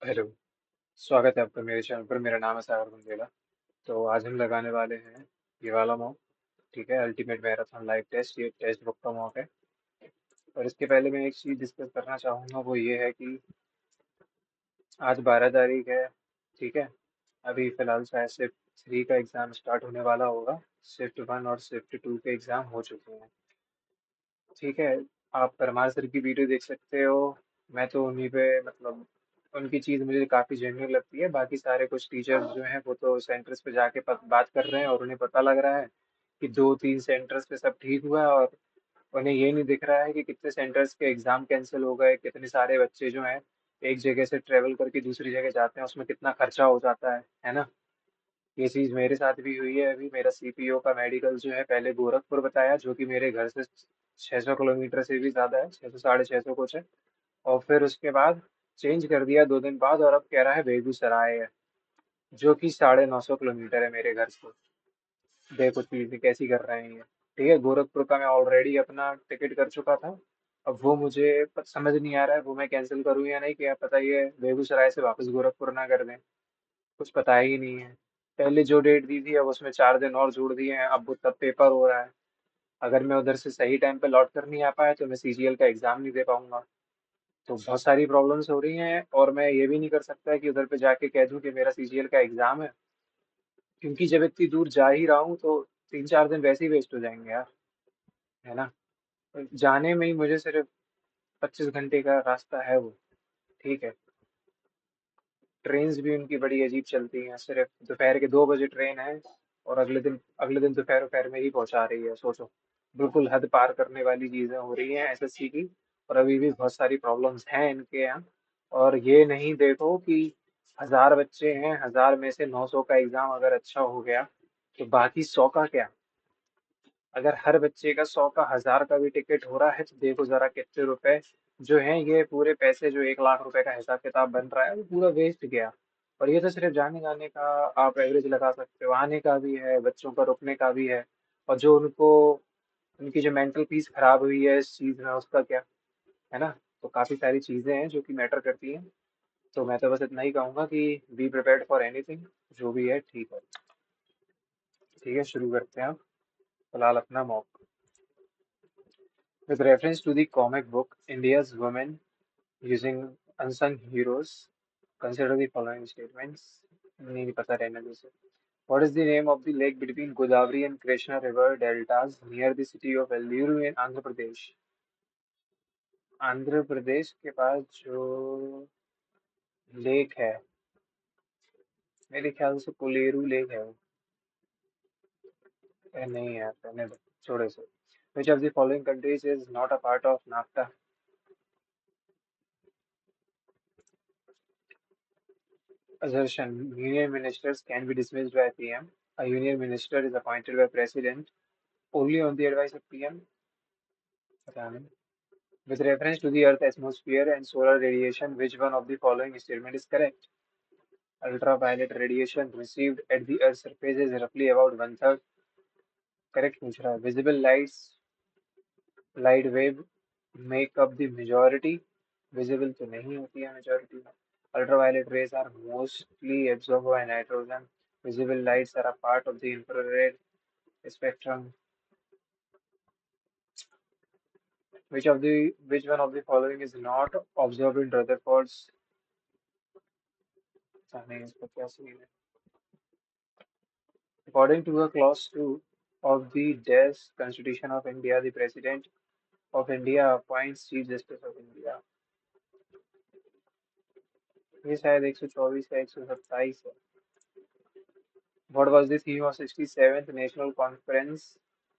Hello. स्वागत है आपका मेरे चैनल पर। मेरा नाम है सागर बुंदेला। तो आज हम लगाने वाले हैं ये वाला मॉक। ठीक है, अल्टीमेट मैराथन लाइव टेस्ट। ये टेस्ट बुक का मॉक है। और इसके पहले मैं एक चीज़ डिस्कस करना चाहूँगा, वो ये है कि आज 12 तारीख है। ठीक है, अभी फ़िलहाल शायद शिफ्ट 3 का एग्ज़ाम स्टार्ट होने वाला होगा। शिफ्ट 1 और शिफ्ट 2 के एग्ज़ाम हो चुके हैं। ठीक है, आप परमार सर की वीडियो देख सकते हो। मैं तो उन्हीं पे मतलब उनकी चीज़ मुझे काफ़ी जेन्युइन लगती है। बाकी सारे कुछ टीचर्स जो हैं वो तो सेंटर्स पे जाके बात कर रहे हैं और उन्हें पता लग रहा है कि 2-3 सेंटर्स पे सब ठीक हुआ है, और उन्हें ये नहीं दिख रहा है कि कितने सेंटर्स के एग्ज़ाम कैंसिल हो गए, कितने सारे बच्चे जो हैं एक जगह से ट्रेवल करके दूसरी जगह जाते हैं, उसमें कितना खर्चा हो जाता है ना। ये चीज़ मेरे साथ भी हुई है। अभी मेरा सीपीओ का मेडिकल जो है पहले गोरखपुर बताया, जो कि मेरे घर से 600 किलोमीटर से भी ज़्यादा है, 600 650 कुछ है। और फिर उसके बाद चेंज कर दिया 2 दिन बाद, और अब कह रहा है बेगूसराय है, जो कि 950 किलोमीटर है मेरे घर से। देखो चीज़ें कैसी कर रहे हैं ये। ठीक है, गोरखपुर का मैं ऑलरेडी अपना टिकट कर चुका था। अब वो मुझे समझ नहीं आ रहा है वो मैं कैंसिल करूँ या नहीं, क्या पता ये बेगूसराय से वापस गोरखपुर ना कर दें। कुछ पता ही नहीं है। पहले जो डेट दी थी अब उसमें 4 दिन और जोड़ दिए हैं, अब वो तब पेपर हो रहा है। अगर मैं उधर से सही टाइम पे लौट कर नहीं आ पाया तो मैं सीजीएल का एग्जाम नहीं दे पाऊंगा। तो बहुत सारी प्रॉब्लम्स हो रही हैं, और मैं ये भी नहीं कर सकता कि उधर पे जाके कह दूं कि मेरा सीजीएल का एग्जाम है, क्योंकि जब इतनी दूर जा ही रहा हूँ तो 3-4 दिन वैसे ही वेस्ट हो जाएंगे यार, है ना। जाने में ही मुझे सिर्फ 25 घंटे का रास्ता है वो। ठीक है, ट्रेन्स भी उनकी बड़ी अजीब चलती हैं, सिर्फ दोपहर के 2 बजे ट्रेन है, और अगले दिन दोपहर दोपहर में ही पहुंचा रही है। सोचो, बिल्कुल हद पार करने वाली चीजें हो रही हैं एसएससी की। और अभी भी बहुत सारी प्रॉब्लम्स हैं इनके यहाँ। और ये नहीं देखो कि 1000 बच्चे हैं, 1000 में से 900 का एग्जाम अगर अच्छा हो गया तो बाकी 100 का क्या। अगर हर बच्चे का 100 का 1000 का भी टिकट हो रहा है तो देखो जरा कितने रुपए जो हैं, ये पूरे पैसे जो 1 लाख रुपए का हिसाब किताब बन रहा है वो पूरा वेस्ट गया। और ये तो सिर्फ जाने जाने का आप एवरेज लगा सकते हो, आने का भी है, बच्चों का रुकने का भी है। और जो उनकी जो मेंटल पीस खराब हुई है इस चीज में, उसका क्या, है ना। तो काफी सारी चीजें हैं जो कि मैटर करती हैं। तो मैं तो बस इतना ही कहूंगा कि बी प्रिपेयर्ड फॉर एनीथिंग। जो भी है ठीक है। ठीक है, शुरू करते हैं अब फिलहाल अपना mock. With reference to the comic book India's Women Using Unsung Heroes, consider the following statements. नहीं पता रहने दो इसे। What is the name of the lake between Godavari and Krishna river deltas near the city of Eluru in Andhra Pradesh? Andhra Pradesh के पास जो lake है, मेरे ख्याल से कोलेरू लेक है। नहीं है, रहने दो, छोड़ो इसे। Which of the following countries is not a part of NAFTA? Assertion: Union ministers can be dismissed by PM. A union minister is appointed by president only on the advice of PM. पता नहीं। With reference to the Earth atmosphere and solar radiation, which one of the following statement is correct? Ultraviolet radiation received at the Earth's surface is roughly about one third. Correct पूछ रहा है। Visible light wave make up the majority. Visible तो नहीं होती है majority में। Ultraviolet rays are mostly absorbed by nitrogen. Visible lights are a part of the infrared spectrum. Which one of the following is not observed in Rutherford's? नहीं, इसका क्या scene है? According to a clause 2 of the DES Constitution of India, the President of India appoints Chief Justice of India. ये शायद 124 या 127 है। What was the theme of 67th National Conference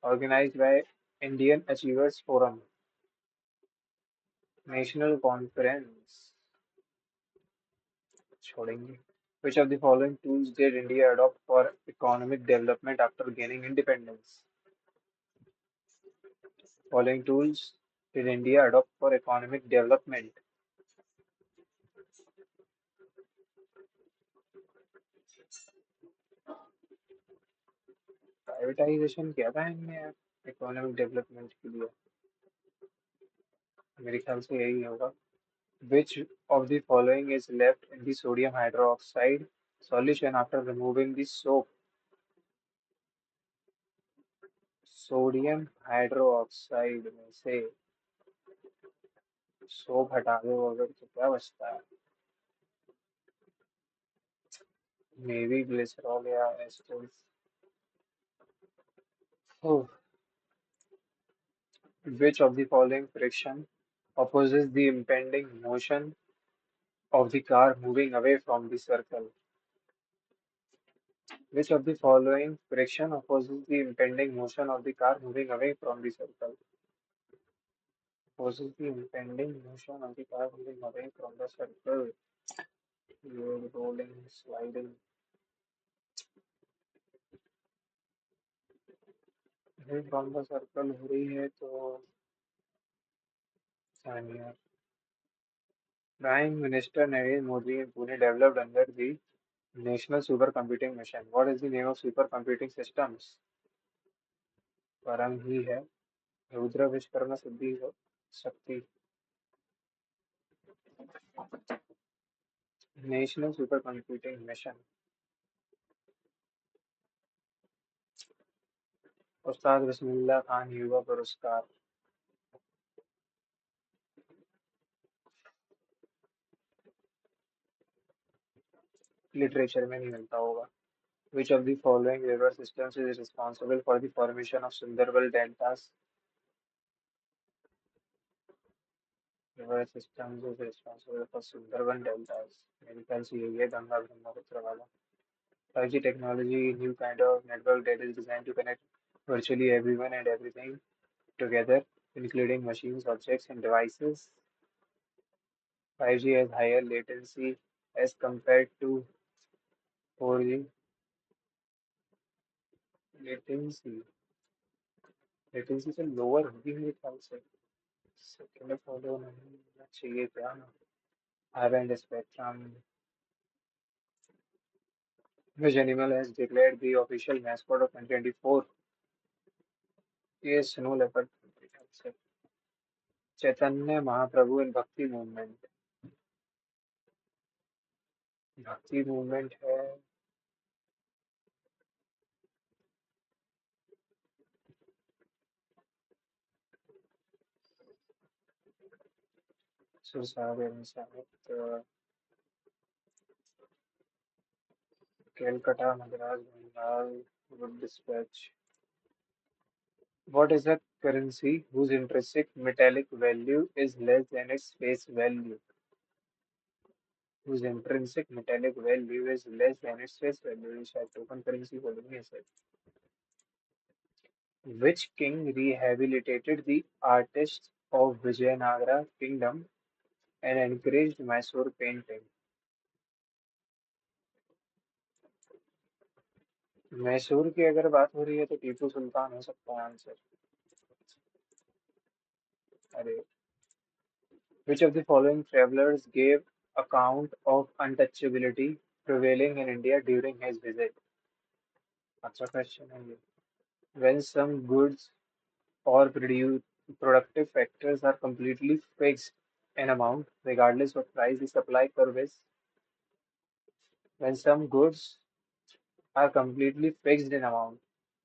organized by Indian Achievers Forum? National Conference छोड़ेंगे। Which of the following tools did India adopt for economic development after gaining independence? Following tools did India adopt for economic development? Privatisation किया था इनने यार economic development के लिए। मेरे ख्याल से यही होगा। Which of the following is left in the sodium hydroxide solution after removing the soap? Sodium hydroxide में से सोप हटा दो अगर तो क्या बचता है? मे बी ग्लिसरॉल या asters. Which of the following friction opposes the impending motion of the car moving away from the circle? Which of the following friction opposes the impending motion of the car moving away from the circle? Opposes the impending motion of the car moving away from the circle. Load, rolling, sliding. Away from the circle हो रही है तो Sanya. Prime Minister Narendra Modi in Pune developed under the National Supercomputing Mission. What is the name of supercomputing systems? परम ही है. रुद्र विश्वकर्मा सिद्धि हो शक्ति. National super computing mission. उस्ताद बिस्मिल्लाह खान युवा पुरस्कार. लिटरेचर में नहीं मिलता होगा. Which of the following river systems is responsible for the formation of Sundarban deltas? River systems is responsible for Sundarban deltas. मेरे ख्याल से यही है गंगा ब्रह्मपुत्र वाला. 5G technology, new kind of network that is designed to connect virtually everyone and everything together, including machines, objects, and devices. 5G has higher latency as compared to 4G. Latency. Latency से lower होगी मेरे ख्याल से. Second follow नहीं होना चाहिए क्या ना. High band spectrum. Which animal has declared the official mascot of 2024? ये स्नो लेपर्ड. चैतन्य महाप्रभु इन भक्ति मूवमेंट. भक्ति मूवमेंट है. सुरसागर साहित्य. Calcutta, Madras, Bengal, would dispatch. What is a currency whose intrinsic metallic value is less than its face value? Whose intrinsic metallic value is less than its face value? शायद token currency बोलेंगे इसे. Which king rehabilitated the artists of Vijayanagara kingdom and encouraged Mysore painting? Mysore की अगर बात हो रही है तो टीपू सुल्तान हो सकता है आंसर. अरे. Which of the following travelers gave account of untouchability prevailing in India during his visit? अच्छा क्वेश्चन है ये. When some goods or productive factors are completely fixed in amount, regardless of price, the supply curve is. When some goods are completely fixed in amount,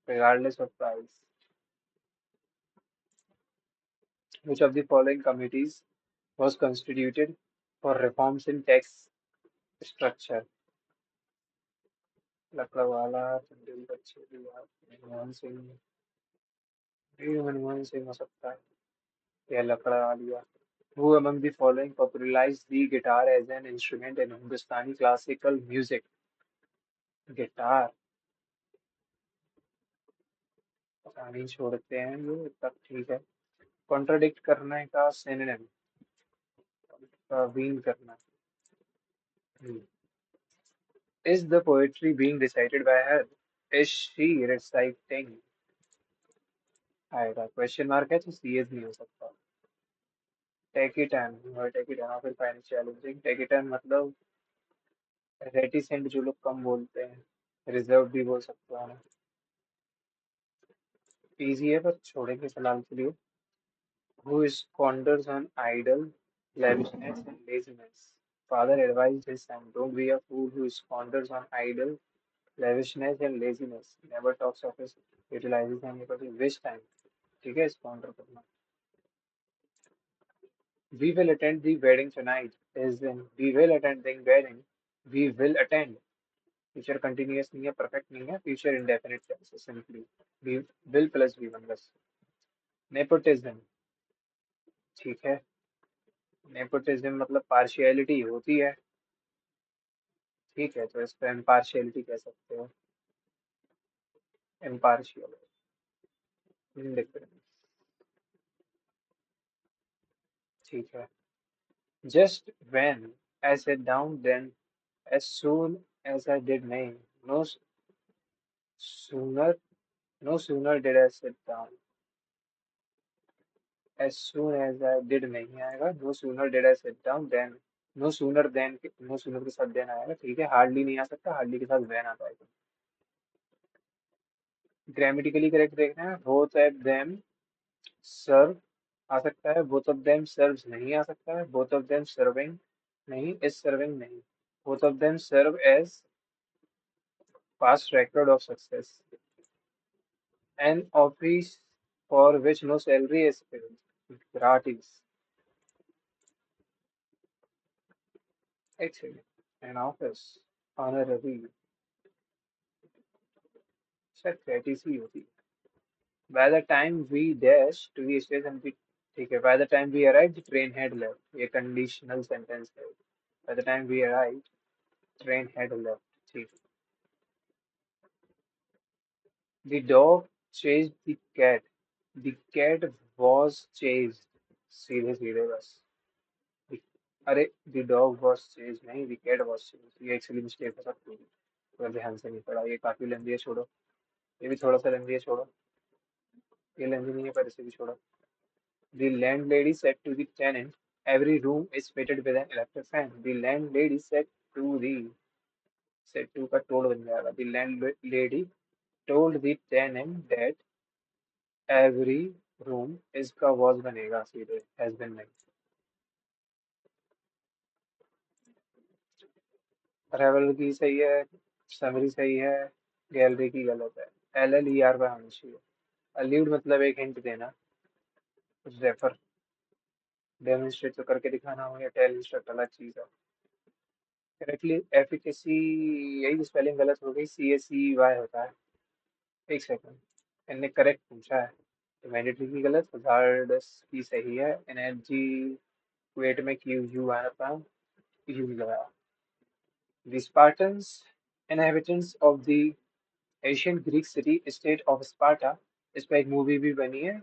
regardless of price. Which of the following committees was constituted for reforms in tax structure? Lakdawala, Tendulkar, Manmohan Singh. ये मनमोहन सिंह हो सकता है या लकड़वालिया. Who among the following popularized the guitar as an instrument in Hindustani classical music? Guitar. पता नहीं छोड़ते हैं ये तब ठीक है. कॉन्ट्राडिक्ट करने का सिनोनिम. वीन करना. Is the poetry being recited by her? Is she reciting? आएगा क्वेश्चन मार्क है तो सीएस नहीं हो सकता. टेकिटन. टेकिटन और फिर फाइनेंस चैलेंजिंग. टेकिटन मतलब रेटिसेंट जो लोग कम बोलते हैं. रिजर्व भी बोल सकते हैं. इजी है पर छोड़ेंगे फिलहाल के लिए. Who squanders on idle lavishness and laziness. Father advised his son, don't be a fool who squanders on idle lavishness and laziness. Never talks of his utilizes and because he waste time. ठीक है स्पॉन्डर करना. We will attend the wedding tonight. Is in we will attend the wedding. We will attend. Future continuous नहीं है, perfect नहीं है, future indefinite tense है simply. We will plus we one बस. Nepotism. ठीक है. Nepotism मतलब partiality होती है. ठीक है, तो इसको impartiality कह सकते हो. Impartial. Indifferent. ठीक है. Just when I sat down, then as soon as I did नहीं. No sooner, no sooner did I sit down. As soon as I did नहीं आएगा. No sooner did I sit down, then no sooner than no sooner के साथ then आएगा. ठीक है. Hardly नहीं आ सकता. Hardly के साथ when आता है. ग्रामेटिकली करेक्ट देखना है. Both of them serve आ सकता है. Both of them serves नहीं आ सकता है. Both of them serving नहीं. Is serving नहीं. Both of them serve as past record of success. An office for which no salary is paid. Gratis. Excellent. An office. Honorary. शायद courtesy होती है. By the time we dash to the station, we ठीक है. By the time we arrived, the train had left. ये conditional sentence है. By the time we arrived, train had left. ठीक. The dog chased the cat. The cat was chased. सीधे सीधे बस. The- अरे the dog was chased नहीं, the cat was chased. ये actually mistake हो सकती है. थोड़ा ध्यान से नहीं पढ़ा. ये काफी लंबी है, छोड़ो. ये भी थोड़ा सा लंबी है, छोड़ो. ये लंबी नहीं है, पर इसे भी छोड़ो. The landlady said to the tenant, every room is fitted with an electric fan. The landlady said to the said to का told बन जाएगा. The landlady told the tenant that every room इसका was बनेगा सीधे has been नहीं. Travel की सही है. समरी सही है. गैलरी की गलत है. LLER पे होनी चाहिए. अल्यूड मतलब एक हिंट देना. रेफर. डेमोन्स्ट्रेट तो करके दिखाना हो या टेल इंस्ट्रक्ट अलग चीज है. Correctly efficacy. यही स्पेलिंग गलत हो गई. CACY होता है. एक सेकंड. इनने करेक्ट पूछा है तो मैंडेटरी की गलत. हजार्डस की सही है. एनर्जी वेट में क्यू यू आया था. यू लगाया. The Spartans inhabitants of the ancient Greek city state of Sparta. इस पर एक मूवी भी बनी है.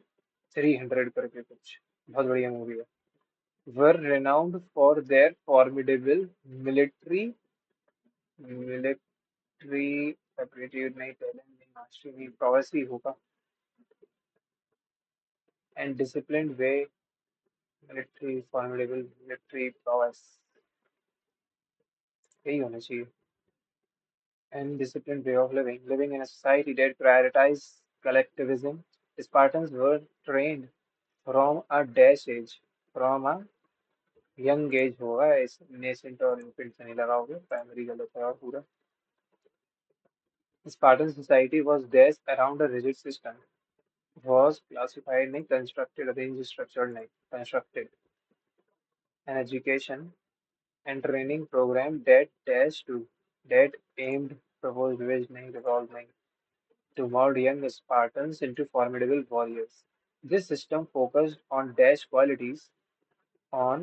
300 करके कुछ. बहुत बढ़िया मूवी है. Were renowned for their formidable military aptitude नहीं, talent नहीं, mastery नहीं, prowess ही होगा. And disciplined way. Military formidable military prowess यही होना चाहिए. And disciplined way of living in a society that prioritizes collectivism. Spartans were trained from a dash age. From a young age होगा. इस nascent और infant से नहीं लगाओगे. Primary गलत है और पूरा. Spartan society was based around a rigid system. Was classified नहीं, constructed, arranged, structured नहीं, constructed. An education and training program that aimed proposed ways नहीं, resolved नहीं, to mold young Spartans into formidable warriors. This system focused on dash qualities, on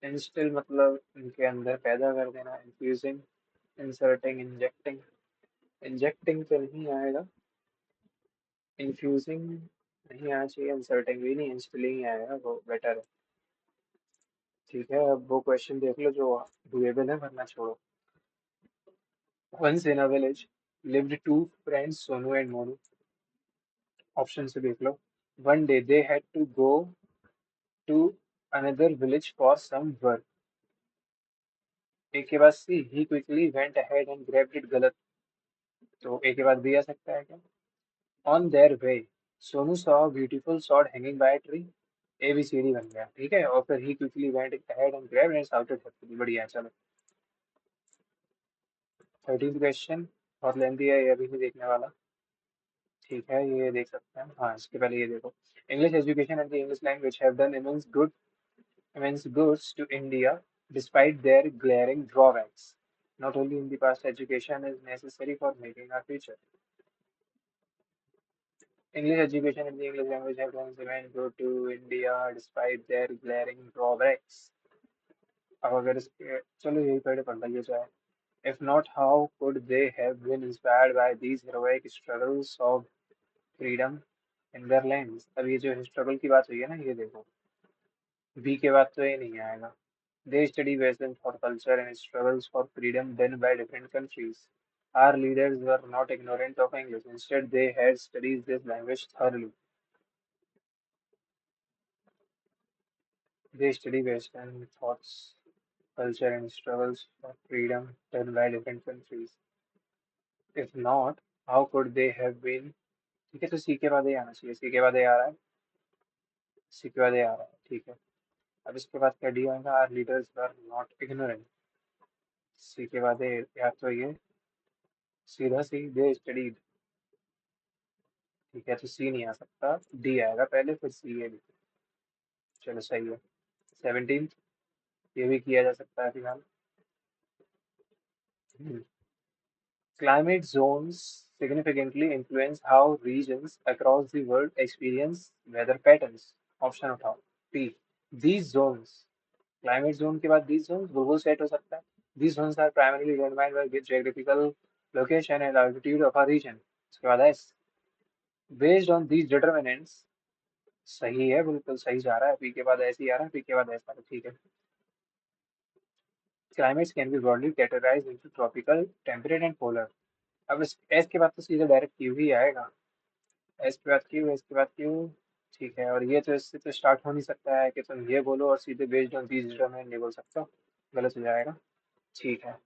instill मतलब इनके अंदर पैदा कर देना. infusing, inserting, injecting. injecting तो नहीं आएगा. infusing नहीं आना चाहिए. inserting भी नहीं. instilling ही आएगा, वो बेटर है. ठीक है. अब वो क्वेश्चन देख लो जो डुएबल है, वरना छोड़ो. Once in a village lived two friends, Sonu and Monu. Option से देख लो. One day they had to go to another village for some work. एक के बाद सी he quickly went ahead and grabbed it. गलत. तो एक के बाद भी आ सकता है क्या? On their way, Sonu saw a beautiful sword hanging by a tree. ABCD बन गया, ठीक है। और फिर he quickly went ahead and grabbed and shouted happily. बढ़िया है, चलो। 13th क्वेश्चन बहुत लेंथी है, ये अभी नहीं देखने वाला। ठीक है, ये देख सकते हैं। हाँ, इसके पहले ये देखो। English education and the English language have done immense goods to India despite their glaring drawbacks. Not only in the past, education is necessary for making our future. English education and the English language have done immense good to India despite their glaring drawbacks. अब अगर इसके चलो यही पहले पढ़ लिया जाए। If not, how could they have been inspired by these heroic struggles of freedom in their lands? अब ये जो स्ट्रगल की बात हुई है ना, ये देखो। बी के बाद तो ये नहीं आएगा। They study lessons for culture and struggles for freedom done by different countries. Our leaders were not ignorant of English. Instead, they had studied this language thoroughly. They study Western thoughts, culture, and struggles for freedom done by different countries. If not, how could they have been? ठीक है, तो सी के बाद ये आना चाहिए। सी के बाद ये आ रहा है। सी के बाद ये आ रहा है, ठीक है। अब इसके बाद क्या डी आएगा? Our leaders were not ignorant. C के बाद ये या तो ये सीधा सी दे स्टडीड। ठीक है, तो सी नहीं आ सकता, डी आएगा पहले, फिर सी ए। चलो सही है। 17, ये भी किया जा सकता है फिलहाल। Climate zones significantly influence how regions across the world experience weather patterns. Option उठाओ। P. These zones, climate zone के बाद these zones Google set हो सकता है। These zones are primarily determined by the geographical location and altitude of a region. उसके बाद S. Based on these determinants, सही है, बिल्कुल सही जा रहा है। पी के बाद ऐसे ही आ रहा है, पी के बाद ऐसा, ठीक है। Climates can be broadly categorized into tropical, temperate and polar. अब इस एस के बाद तो सीधे डायरेक्ट क्यू ही आएगा। एस के बाद क्यू, एस के बाद क्यू। ठीक है, और ये तो इससे तो स्टार्ट हो नहीं सकता है कि तुम ये बोलो और सीधे बेस्ड ऑन दीज डिटरमिनेंट नहीं बोल सकते हो, गलत हो जाएगा। ठीक है,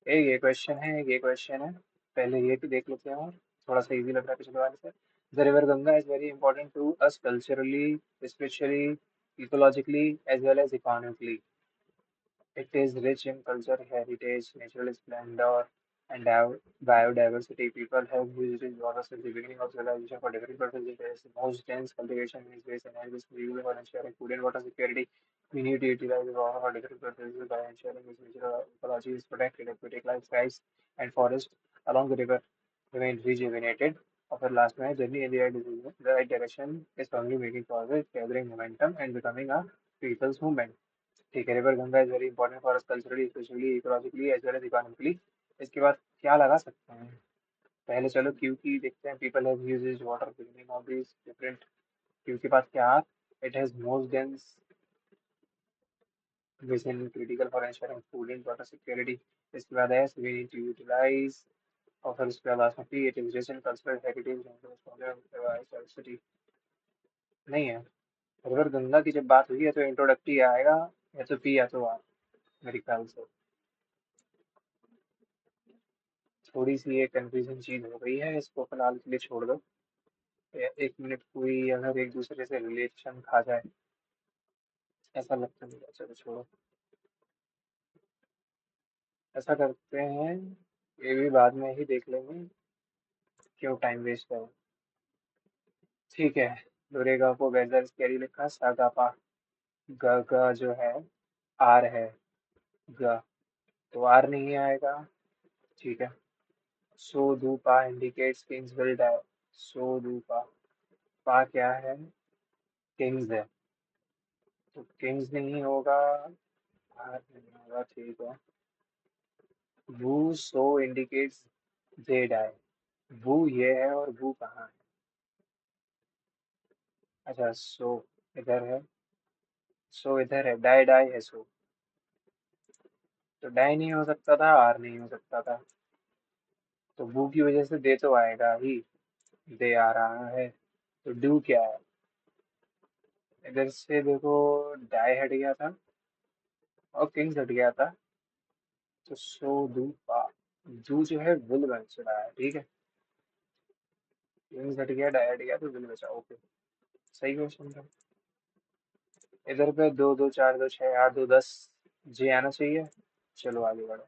एक ये क्वेश्चन है, एक ये क्वेश्चन है। पहले ये भी देख लेते हैं, और थोड़ा सा इजी लग रहा है पिछले वाले से। The river Ganga is very important to us culturally, spiritually, ecologically as well as economically. It is rich in culture, heritage, natural splendor, and biodiversity. People have used it water since the beginning of civilization for different purposes. It is the most dense cultivation in space and is used for ensuring food and water security. We need to utilize the water for different purposes by ensuring its natural ecology is protected. Aquatic life, skies, and forests along the river remain rejuvenated. Our last night journey in the right direction is firmly making progress, gathering momentum, and becoming a people's movement. ठीक है, river Ganga is very important for us culturally, specially ecologically as well as economically. इसके बाद क्या लगा सकते हैं? पहले चलो क्यू की देखते हैं। People have used water beginning of this different. Q के बाद क्या? It has most dense vision critical for ensuring food and water security. इसके बाद S we need to utilise. और फिर उसके बाद लास्ट में P, it is rich in cultural heritage and city. नहीं है। रिवर गंगा की जब बात हुई है तो इंट्रोडक्टरी आएगा, या तो पी या तो आर, मेरे ख्याल से। थोड़ी सी ये कंफ्यूजन चीज हो गई है, इसको फिलहाल के लिए छोड़ दो। एक मिनट, कोई अगर एक दूसरे से रिलेशन खा जाए, ऐसा लगता नहीं है। चलो छोड़ो, ऐसा करते हैं, ये भी बाद में ही देख लेंगे, क्यों टाइम वेस्ट करो। ठीक है, दुरेगा को वेदर कैरी लिखा, सागापा। ग ग जो है आर है, ग, तो आर नहीं आएगा। ठीक है। सो दू पा इंडिकेट्स किंग्स विल डाई। सो दू पा, पा क्या है? किंग्स है, तो किंग्स नहीं होगा, आर नहीं होगा, ठीक है। वू सो इंडिकेट्स दे डाई। वू ये है और वू कहाँ है? अच्छा, सो इधर है, सो इधर है, डाई डाई है सो। तो डाई नहीं हो सकता था, आर नहीं हो सकता था, तो वू की वजह से दे तो आएगा ही। दे आ रहा है, तो डू क्या है? इधर से देखो, डाई हट गया था और किंग्स हट गया था, तो सो दू पा। दू जो है विल बच रहा है, ठीक है। किंग्स हट गया, डाई हट गया, तो विल बचा, ओके। सही क्वेश्चन था। इधर पे 2 2 4 2 6 8 2 10 जे आना चाहिए। चलो आगे बढ़ो।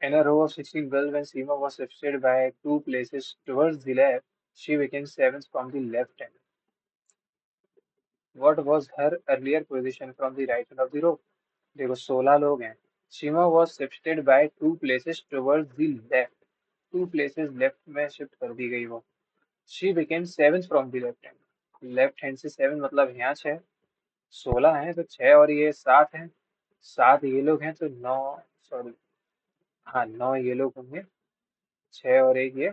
In a row of 16 bells, when Seema was shifted by 2 places towards the left, she became seventh from the left hand. What was her earlier position from the right hand of the row? देखो 16 लोग हैं। सीमा was shifted by 2 places towards the left. 2 places left में shift कर दी गई वो। She became seventh from the left hand. Left hand से 7 मतलब यहाँ 6। 16 है तो 6 और ये 7 है। 7 ये लोग हैं तो 9। सॉरी, हाँ 9 ये लोग होंगे। 6 और 1 ये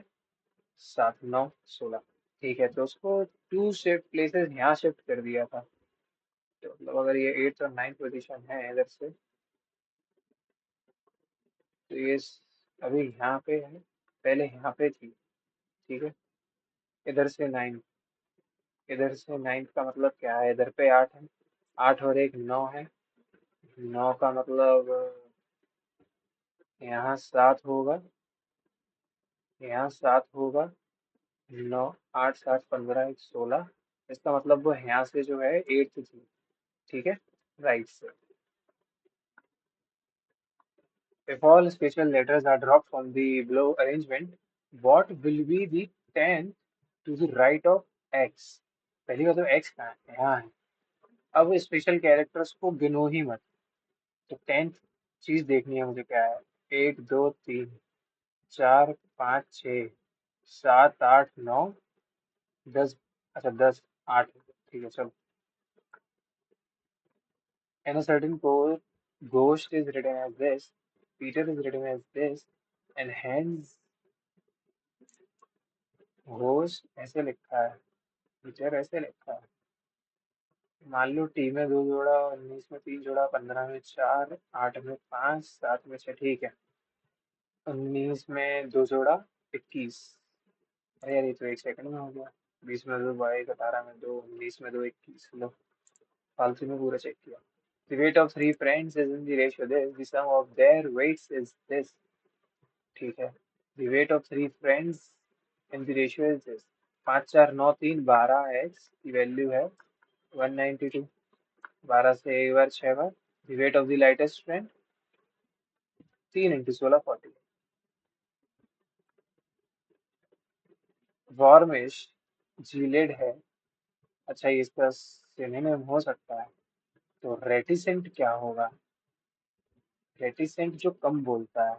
7 9 16। ठीक है, तो उसको 2 शिफ्ट प्लेसेस यहाँ शिफ्ट कर दिया था। तो मतलब अगर ये 8th और 9th पोजीशन है इधर से, तो ये अभी यहाँ पे है, पहले यहाँ पे थी। ठीक है, इधर से 9, इधर से 9 का मतलब क्या है, इधर पे 8 है। 8 और 1 9 है। 9 का मतलब यहाँ 7 होगा, यहाँ 7 होगा। 9 8 7 15 1 16। इसका मतलब वो यहाँ से जो है 8th थी। ठीक है, राइट से। If all special letters are dropped from the below arrangement, what will be the 10th to the right of x? पहली बात तो x कहाँ है, यहाँ है। अब स्पेशल कैरेक्टर्स को गिनो ही मत। तो 10th चीज देखनी है मुझे, क्या है। 1 2 3 4 5 6 7 8 9 10। अच्छा 10 8। ठीक है चलो। In a certain code, Ghost is written as this, Peter is written as this, and hence Ghost ऐसे लिखा है, Peter ऐसे लिखा है। मान लो टी में 2 जोड़ा, 19 में 3 जोड़ा, 15 में 4, 8 में 5, 7 में 6। ठीक है, 19 में 2 जोड़ा 21। अरे यार ये तो 1 सेकंड में हो गया। 20 में 2 22, 18 में 2, 19 में 2 21। लो, फालतू में पूरा चेक किया। The weight of three friends is in the ratio this. The sum of their weights is this. ठीक है, The weight of three friends in the ratio is this. 5 4 9 3 12 x की वैल्यू है 192। 12 से एक बार 6 बार। The weight of the lightest friend 3 into 16 40। वॉर्मिश जीलेड है। अच्छा ये इसका सिनोनिम हो सकता है, तो रेटिसेंट क्या होगा। रेटिसेंट जो कम बोलता है,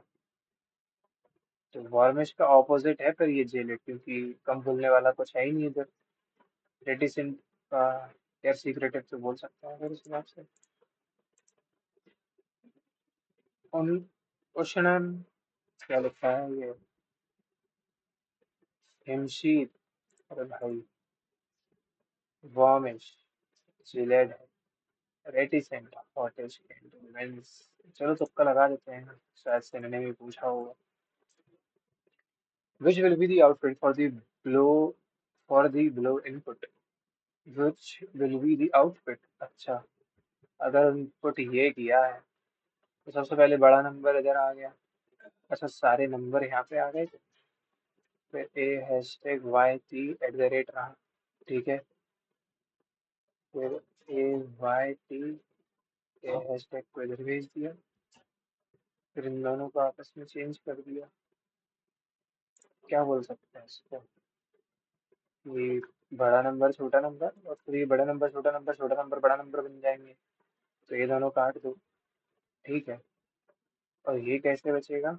तो वॉर्मिश का ऑपोजिट है फिर ये जेलेड, क्योंकि कम बोलने वाला कुछ है ही नहीं इधर। रेटिसेंट का यार सीक्रेटिव तो बोल सकता है फिर इस हिसाब से। उन उष्णन क्या लिखा है ये, हिमशीर। अरे भाई, वॉर्मिश जिलेड है, रेटिसेंट हॉटिश मींस। चलो तुक्का लगा देते हैं, शायद सिनोनिम भी पूछा होगा। Which will be the output for the below input? Which will be the output? अच्छा, अगर इनपुट ये किया है तो सबसे पहले बड़ा नंबर इधर आ गया। अच्छा सारे नंबर यहाँ पे आ गए। फिर A hashtag Y T at the rate रहा। ठीक है, फिर A Y T A hashtag को इधर भेज दिया। फिर इन दोनों को आपस में चेंज कर दिया। क्या बोल सकते हैं इसको, ये बड़ा नंबर छोटा नंबर, और फिर ये बड़ा नंबर छोटा नंबर छोटा नंबर बड़ा नंबर बन जाएंगे। तो ये दोनों काट दो। ठीक है, और ये कैसे बचेगा।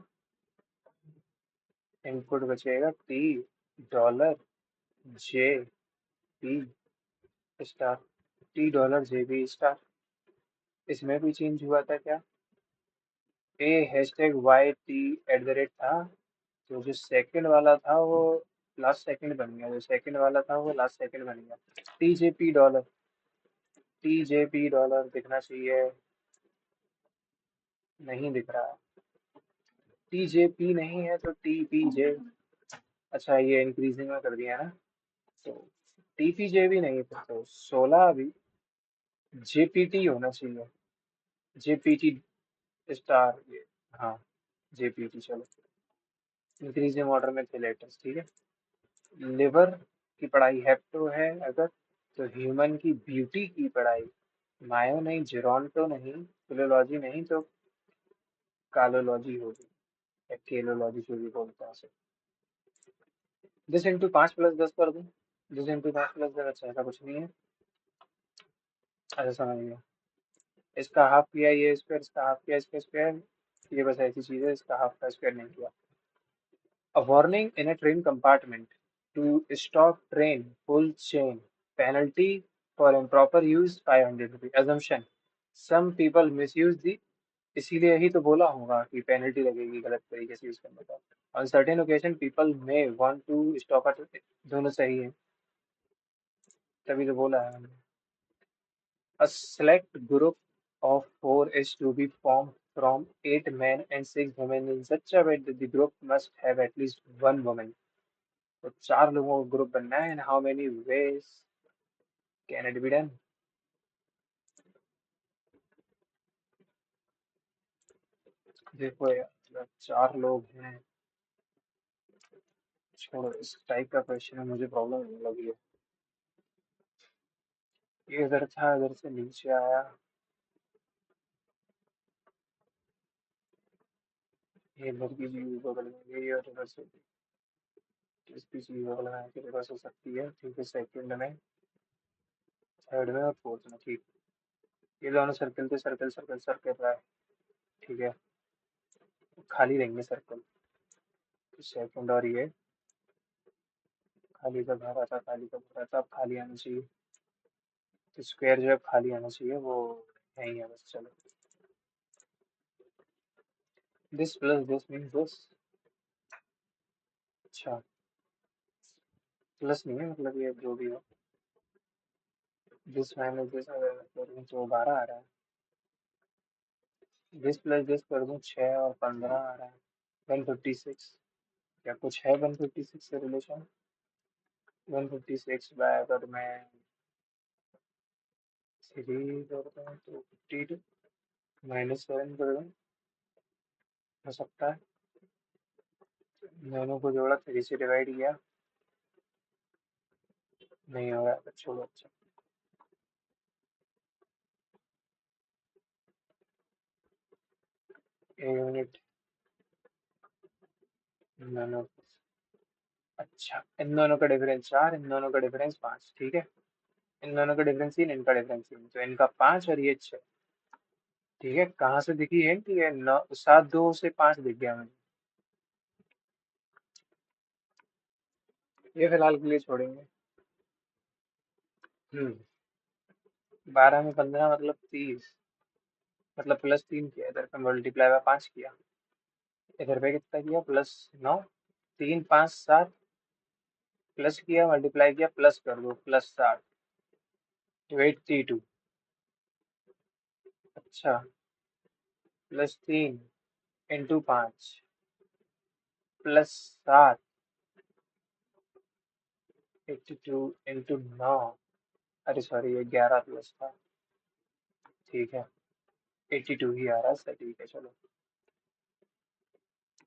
इनपुट बचेगा T dollar J P star. T dollar J P star. इसमें भी चेंज हुआ था क्या, A hashtag Y T at the rate था, तो जो सेकंड वाला था वो लास्ट सेकंड बन गया, जो सेकंड वाला था वो लास्ट सेकंड बन गया। T J P dollar, T J P dollar दिखना चाहिए, नहीं दिख रहा। टी जे पी नहीं है तो टी पी जे। अच्छा ये इंक्रीजिंग में कर दिया ना, तो टी पी जे भी नहीं था, तो 16 अभी जे पी टी होना चाहिए। जे पी टी स्टार ये, हाँ जे पी टी। चलो, इंक्रीजिंग ऑर्डर में थे लेटर्स। ठीक है, लिवर की पढ़ाई हैप्टो है अगर, तो ह्यूमन की ब्यूटी की पढ़ाई, मायो नहीं, जीरोंटो नहीं, फिलोलॉजी नहीं, तो कालोलॉजी होगी, या केलोलॉजी जो भी बोलते हैं उसे। 10 × 5 + 10 कर दूं? 10 × 5 + 10, अच्छा ऐसा कुछ नहीं है। अच्छा समझ गया। इसका हाफ किया ये स्क्वायर, इसका हाफ किया इसका स्क्वायर, ये बस ऐसी चीज है, इसका हाफ का स्क्वायर नहीं किया। A warning in a train compartment to stop train, full chain. Penalty for improper use 500 rupees. Assumption. Some people misuse the, इसीलिए ही तो बोला होगा कि पेनल्टी लगेगी गलत तरीके से यूज करने का। On certain occasion people may want to stop at, दोनों सही है, तभी तो बोला है हमने। A select group of four is to be formed from 8 men and 6 women in such a way that the group must have at least one woman. तो 4 लोगों का ग्रुप बनना है, and how many ways can it be done? देखो यार, अगर 4 लोग हैं, छोड़ो इस टाइप का क्वेश्चन है, मुझे प्रॉब्लम नहीं लगी है। ये इधर था, इधर से नीचे आया, ये इधर की चीज बगल में गई और इधर से इसकी चीज बगल में आके रिवर्स हो सकती है। ठीक है, सेकंड में, थर्ड में और फोर्थ में। ठीक, ये दोनों सर्कल थे, सर्कल सर्कल सर्कल रहा है। ठीक है, खाली रहेंगे सर्कल। सेकंड और ये खाली का भरा था, खाली का भरा था, अब खाली आना चाहिए। तो स्क्वायर जो है खाली आना चाहिए, वो यही है बस। चलो, this plus this means this. अच्छा, प्लस नहीं है, मतलब ये जो भी हो, दिस माइनस दिस अगर मैं करूँ तो 12 आ रहा है। दिस प्लस दिस कर दूँ, 6 और 15 आ रहा है, 156। क्या कुछ है 156 से रिलेशन? 156 बाय अगर मैं 3 करता हूँ तो 52, -7 कर दूँ, हो सकता है। दोनों को जोड़ा, 3 से डिवाइड किया, नहीं हो रहा, छोड़ो। अच्छा, एक मिनट, दोनों, अच्छा इन दोनों का डिफरेंस 4, इन दोनों का डिफरेंस 5, ठीक है। इन दोनों का डिफरेंस 3, इनका डिफरेंस 3, तो इनका 5 और ये 6। ठीक है, कहाँ से दिखी है? ठीक है, 9 7 2 से 5 दिख गया मुझे। ये फिलहाल के लिए छोड़ेंगे। 12 में 15 मतलब 30, मतलब +3 किया, इधर पे मल्टीप्लाई बाय 5 किया, इधर पे कितना किया, +9, 3 5 7, प्लस किया, मल्टीप्लाई किया, प्लस कर दो, +7, तो 82। अच्छा, +3 इंटू 5 +7, 82 इंटू 9, अरे सॉरी ये 11 प्लस था। ठीक है, 82 ही आ रहा है सर, ठीक है चलो।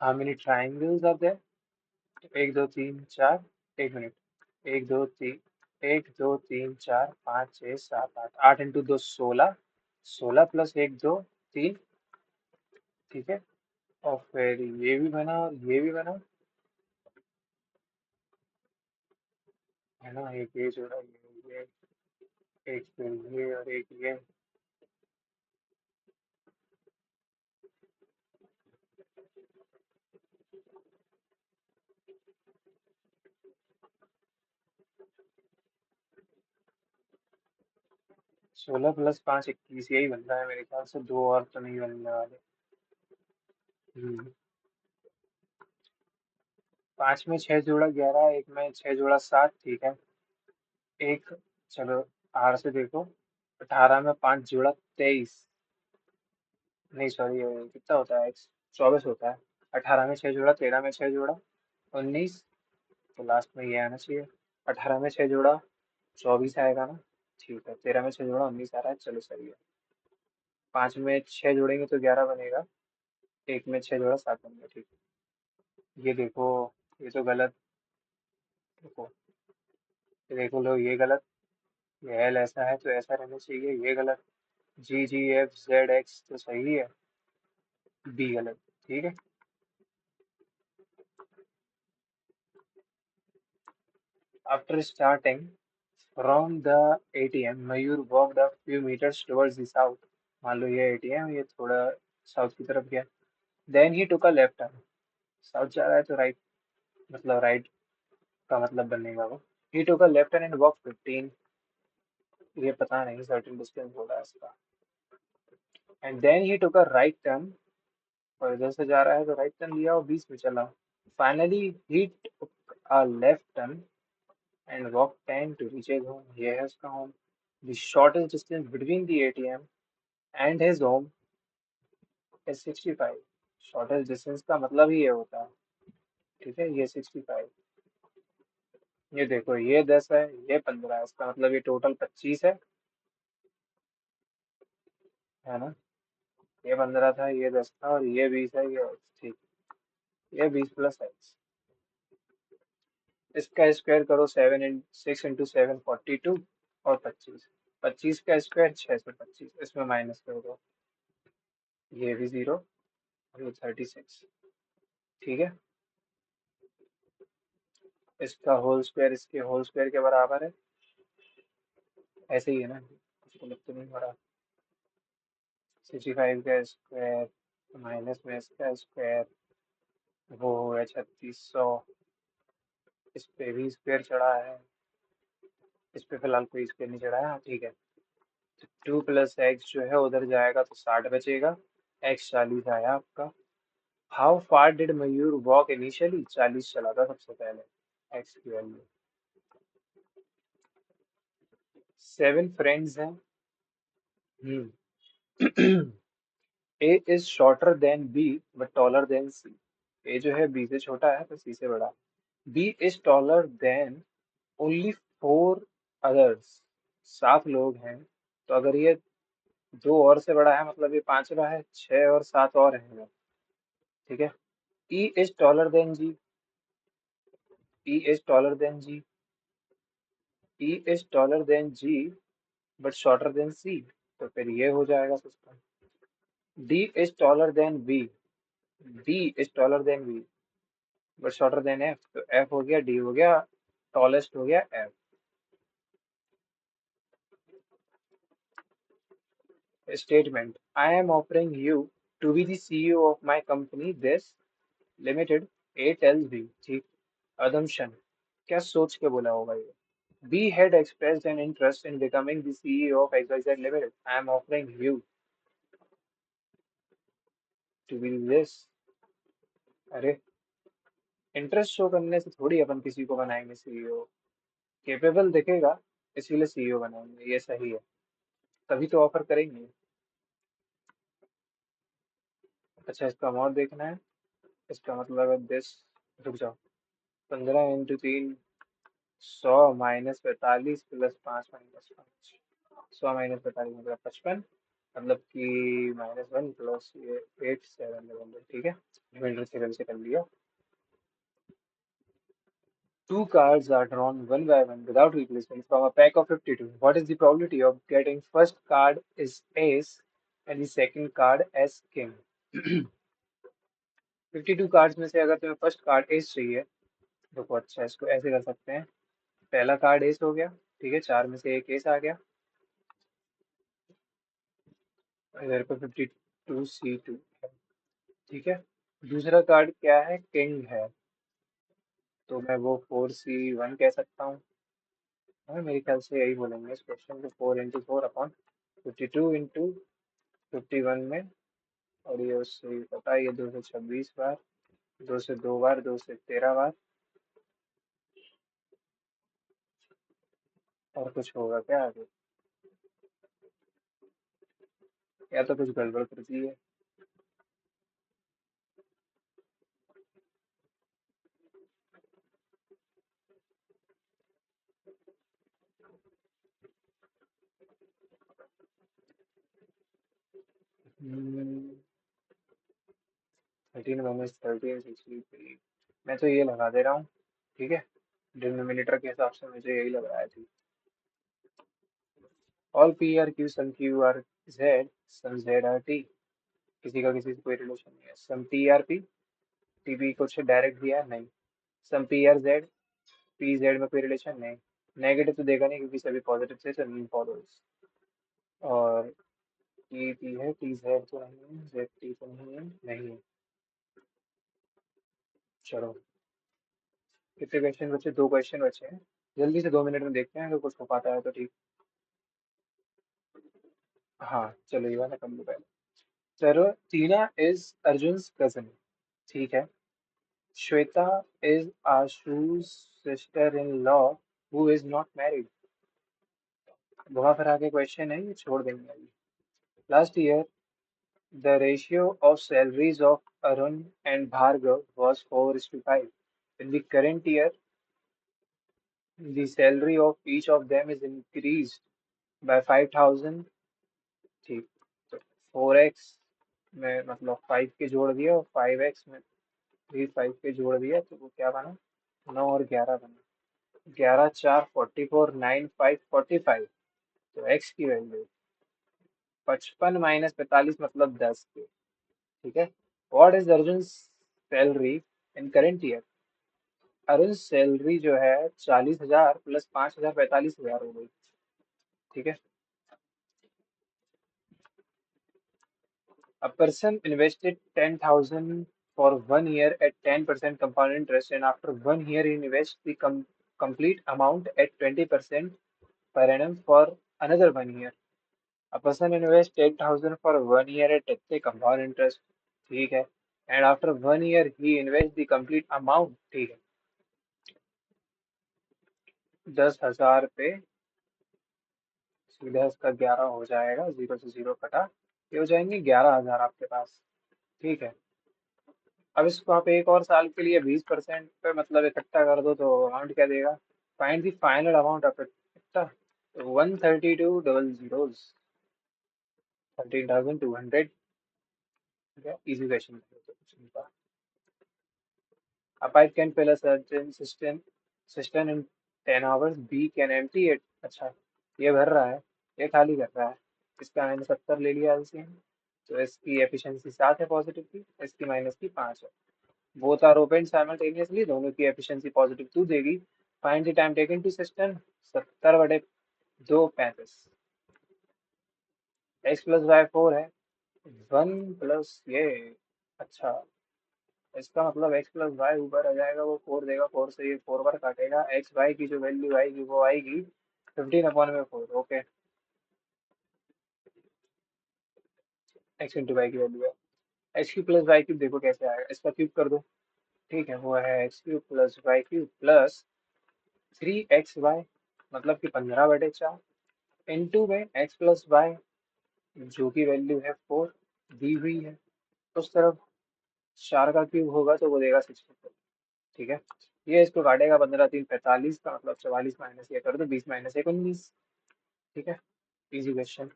How many triangles are there? 1 2 3 4, एक मिनट, 1 2 3 4 5 6 7 8, 8 इंटू 2 16, 16 + 1 2 3, ठीक है। और फिर ये भी बना और ये भी बना, है ना, एक ये जोड़ा, ये एक फिर ये और एक ये। 16 + 5 21, यही बन रहा है मेरे ख्याल से, दो और तो नहीं बनने वाले। 5 में 6 जोड़ा 11, एक में 6 जोड़ा 7, ठीक है। एक, चलो आर से देखो, 18 में 5 जोड़ा 23, नहीं सॉरी, कितना होता है, 24 होता है। 18 में 6 जोड़ा, 13 में 6 जोड़ा 19, तो लास्ट में ये आना चाहिए। 18 में 6 जोड़ा 24 आएगा ना, ठीक है। 13 में 6 जोड़ा 19 आ रहा है, चलो सही है। 5 में 6 जोड़ेंगे तो 11 बनेगा, एक में 6 जोड़ा 7 बनेगा, ठीक है। ये देखो, ये तो गलत, देखो, ये देखो लो, ये गलत, ये एल ऐसा है तो ऐसा रहना चाहिए, ये गलत। G G F Z X तो सही है, बी गलत। ठीक है। After starting from the ATM Mayur walked a few metres towards the south. मान लो ये एटीएम, ये थोड़ा साउथ की तरफ गया। Then he took a left turn. South जा रहा है तो राइट, मतलब राइट का मतलब बनेगा वो। He took a left turn and walk 15, ये पता नहीं सर्टेन डिस्टेंस बोला है इसका। And then he took a right turn, और इधर से जा रहा है तो राइट टर्न लिया और 20 में चला। Finally he took a left turn and walk 10 to reach his home. ये है उसका home. The shortest distance between the ATM and his home is 65। Shortest distance का मतलब ही ये होता है। ठीक है, ये 65। ये देखो, ये 10 है, ये 15 है, इसका मतलब ये टोटल 25 है ना। ये 15 था, ये 10 था, और ये 20 है, ये ठीक। ये 20 प्लस एक्स। इसका स्क्वायर करो, 6 इंटू 7 42, और 25। 25 का स्क्वायर 625, इसमें माइनस कर दो। ये भी 0, और ये 36। ठीक है। इसका होल स्क्वायर इसके होल स्क्वायर के बराबर है। ऐसे ही है ना, कुछ गलत तो नहीं हो रहा। 65 का स्क्वायर माइनस में इसका स्क्वायर, वो है 3600। इस पे भी स्क्वायर चढ़ा है, इस पे फिलहाल कोई स्क्वायर नहीं चढ़ा है। हाँ ठीक है। 2 प्लस एक्स जो है उधर जाएगा तो 60 बचेगा। एक्स 40 आया आपका। How far did Mayur walk initially? 40 चला था सबसे पहले। एक्स की वैल्यू। 7 फ्रेंड्स हैं। Hmm. A is shorter than B but taller than C. A जो है बी से छोटा है तो सी से बड़ा। B is taller than only 4 others. 7 लोग हैं, तो अगर ये 2 और से बड़ा है मतलब ये पांचवा है, 6 और 7 और हैं। ठीक है। E is taller than G. E is taller than G. E is taller than G but shorter than C, तो फिर ये हो जाएगा system. D is taller than B. D is taller than B but shorter than F, तो F हो गया, D हो गया, टॉलेस्ट हो गया F. Statement, I am offering you to be the CEO of my company this limited. A tales B. ठीक। अदम्पशन, क्या सोच के बोला होगा ये। B had expressed an interest in becoming the CEO of XYZ Limited. I am offering you to be this। अरे, interest show करने से थोड़ी अपन किसी को बनाएंगे सीईओ। केपेबल दिखेगा, इसीलिए सीईओ बनाएंगे। ये सही है, तभी तो ऑफर करेंगे। अच्छा, इसका अमाउंट देखना है। इसका मतलब है दिस। रुक जाओ। 15 × 3, 100 माइनस 45 प्लस 5 - 5। 100 - 45 मतलब 55, मतलब कि -1 प्लस ये 8 7 ठीक है। डिविडेंड सेवन से कर लिया। 2 cards are drawn one by one without replacement from a pack of 52. What is the probability of getting first card is ace and the second card as king? 52 cards में से अगर तुम्हें first card S चाहिए, देखो अच्छा इसको ऐसे कर सकते हैं। पहला कार्ड एस हो गया, ठीक है, 4 में से एक एस आ गया। इधर पे 52 C2 है। ठीक है। दूसरा कार्ड क्या है? किंग है, तो मैं वो 4C1 कह सकता हूँ। हाँ, मेरे ख्याल से यही बोलेंगे इस क्वेश्चन को। 4 × 4 अपॉन 52 × 51 में। और ये उससे ही पता है, ये 226 बार, 2 से 2 बार, 2 से 13 बार। और कुछ होगा क्या आगे? या तो कुछ गड़बड़ करती है। 13 - 13 = 63। मैं तो ये लगा दे रहा हूँ। ठीक है, डिनोमिनेटर के हिसाब से मुझे यही लग रहा है। All P are Q, some Q are Z, some Z are T. किसी का किसी से कोई रिलेशन नहीं है। Some T are P, T P कुछ डायरेक्ट दिया है नहीं। Some P are Z, P Z में कोई रिलेशन नहीं। नेगेटिव तो देगा नहीं क्योंकि सभी पॉजिटिव से सभी फॉलोअर्स। और टी पी है, टी जेड तो नहीं है, जेड टी तो नहीं है, नहीं है। चलो, कितने क्वेश्चन बचे? 2 क्वेश्चन बचे हैं। जल्दी से 2 मिनट में देखते हैं, अगर कुछ हो पाता है तो ठीक। हाँ चलो, ये वाला कर लो पहले। चलो, टीना इज अर्जुन कजन, ठीक है। Shweta is Ashu's sister in law who is not married. बहुत फिर आगे क्वेश्चन है, ये छोड़ देंगे अभी। Last year the ratio of salaries of Arun and Bhargav was 4:5. In the current year, the salary of each of them is increased by 5,000। ठीक, तो 4x में मतलब 5 के जोड़ दिया, और 5x में भी 5 के जोड़ दिया, तो वो क्या बना? 9 और 11 बना। 11 4 44, 9 5 45। तो x की वैल्यू 55 - 45 मतलब 10 के। ठीक है। What is Arjun salary in current year? Arjun salary जो है 40,000 प्लस 5,000 45,000 हो गई। ठीक है। A person invested 10,000 for 1 year at 10% compound interest, and after 1 year he invests the complete amount at 20% per annum for another 1 year. A person invests 8,000 for 1 year at 10% compound interest, ठीक है, and after 1 year he invests the complete amount, ठीक है। 10,000 पे सीधा इसका 11 हो जाएगा, zero से जीरो कटा, ये हो जाएंगे 11,000 आपके पास। ठीक है। अब इसको आप एक और साल के लिए 20% पे मतलब इकट्ठा कर दो, तो अमाउंट क्या देगा? Find the final amount of इकट्ठा। 132 double zeros, 13,200। Easy question. A pipe can fill a certain cistern in 10 hours. B can empty it। अच्छा, ये भर रहा है, ये खाली कर रहा है। इसका मैंने 70 ले लिया एलसीएम। तो इसकी एफिशिएंसी 7 है पॉजिटिव की, इसकी माइनस की 5 है। बोथ आर ओपन साइमल्टेनियसली, दोनों की एफिशिएंसी पॉजिटिव 2 देगी। Find the time taken to system. 70/2 35। X plus Y 4 है, 1 प्लस ये। अच्छा, इसका मतलब एक्स प्लस वाई ऊपर आ जाएगा, वो 4 देगा, 4 से ये 4 बार काटेगा। एक्स वाई की जो वैल्यू आएगी वो आएगी 15/4। ओके, एक्स इंटू वाई की वैल्यू है। X cube plus y cube देखो कैसे आएगा, इसका क्यूब कर दो। ठीक है, वो है x cube plus y cube plus 3xy, मतलब कि 15/4, इंटू में एक्स प्लस वाई जो की वैल्यू है 4 दी हुई है। उस तरफ 4 का क्यूब होगा तो वो देगा 64। ठीक है। ये इसको काटेगा, 15 3 45 का मतलब 44 माइनस ये कर दो, 20 माइनस 1 19। ठीक है। Easy question.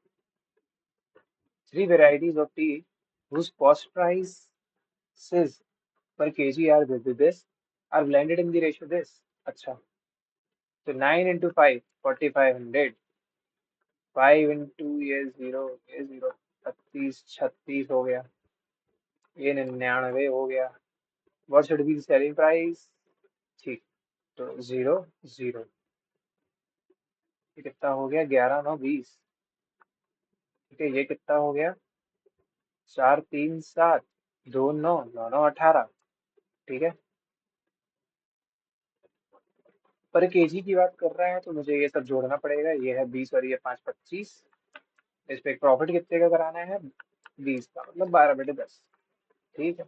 3 varieties of tea whose cost prices per kg are this are blended in the ratio this। अच्छा, तो 9 इंटू 5 4,500, 5 इंटू ये जीरो 36 36 हो गया, ये 99 हो गया। What should be selling price? ठीक, तो 0 0। ये कितना हो गया? 11 9 20। ठीक है, ये कितना हो गया? 4 3 7, 2 9 9 9 18। ठीक है। पर केजी की बात कर रहे हैं तो मुझे ये सब जोड़ना पड़ेगा। ये है 20 और ये 5 25। इस पे प्रॉफिट कितने का कराना है? 20 का, मतलब 12/10। ठीक है।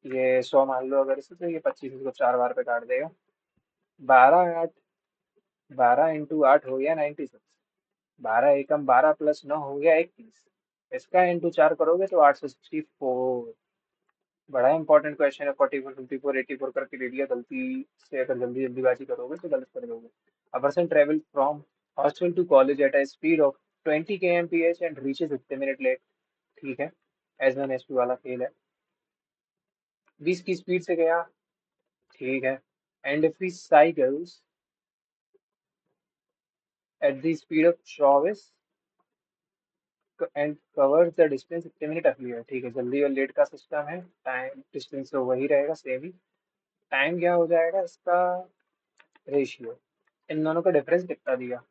ये 100 मान लो अगर इसे, तो ये 25 इसको 4 बार पे काट देगा। 12 8, 12 इंटू 8 हो गया 96। 12 एकम 12 प्लस 9 हो गया 21। इसका इंटू 4 करोगे तो 864। बड़ा इंपॉर्टेंट क्वेश्चन है। 44 54 84 करके दे दिया, गलती से अगर जल्दी जल्दीबाजी करोगे तो गलत कर दोगे। A person travel from hostel to college at a speed of 20 kmph and reaches 15 minute late. ठीक है, S1 S2 वाला खेल है। 20 की स्पीड से गया, ठीक है। And if he cycles at the speed of 24 and covers the distance इतने मिनट रख लिया। ठीक है, जल्दी और लेट का सिस्टम है, टाइम डिस्टेंस तो वही रहेगा सेम ही। टाइम क्या हो जाएगा इसका, रेशियो। इन दोनों का डिफरेंस कितना दिया,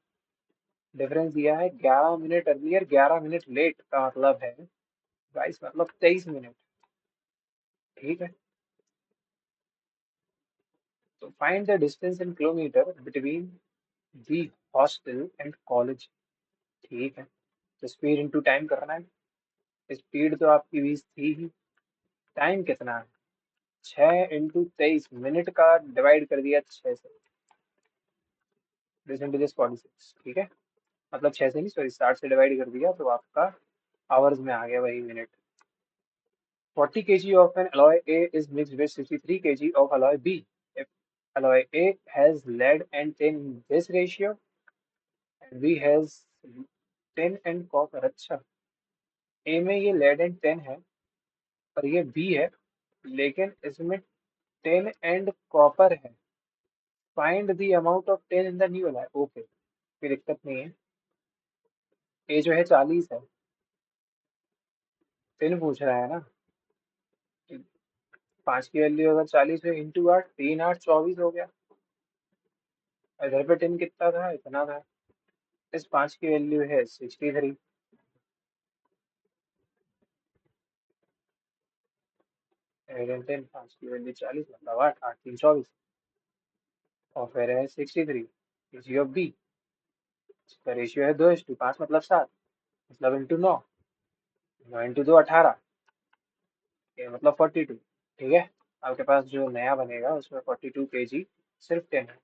डिफरेंस दिया है 11 मिनट अर्लियर 11 मिनट लेट, का मतलब है 22 मतलब 23 मिनट। ठीक है, तो find the distance in kilometre between the hostel and college. ठीक है, तो स्पीड इंटू टाइम करना है। स्पीड तो आपकी 20 थी ही, टाइम कितना है, 6 इंटू 23 मिनट का डिवाइड कर दिया 6 से, दिस इंटू दिस 46। ठीक है, मतलब 6 से नहीं सॉरी 60 से डिवाइड कर दिया तो आपका आवर्स में आ गया वही minute. 40 kg of an alloy A is mixed with 63 kg of alloy B. If alloy A has lead and tin in this ratio and B has tin and copper, अच्छा A में ये lead and tin है और ये B है, लेकिन इसमें tin and copper है। Find the amount of tin in the new alloy. Okay, कोई दिक्कत नहीं है। A जो है 40 है, tin पूछ रहा है ना, 5 की वैल्यू अगर 40 है इंटू 8, 3 8 24 हो गया। इधर पे tin कितना था, इतना था। इस 5 की वैल्यू है 63, 10 5 की वैल्यू 40 मतलब 8 8 3 24, और फिर है 63 केजी ऑफ बी। इसका रेशियो है 2:5 मतलब 7, मतलब इंटू 9, 9 इंटू 2 18, ये मतलब 42। ठीक है, आपके पास जो नया बनेगा उसमें 42 kg सिर्फ 10 है।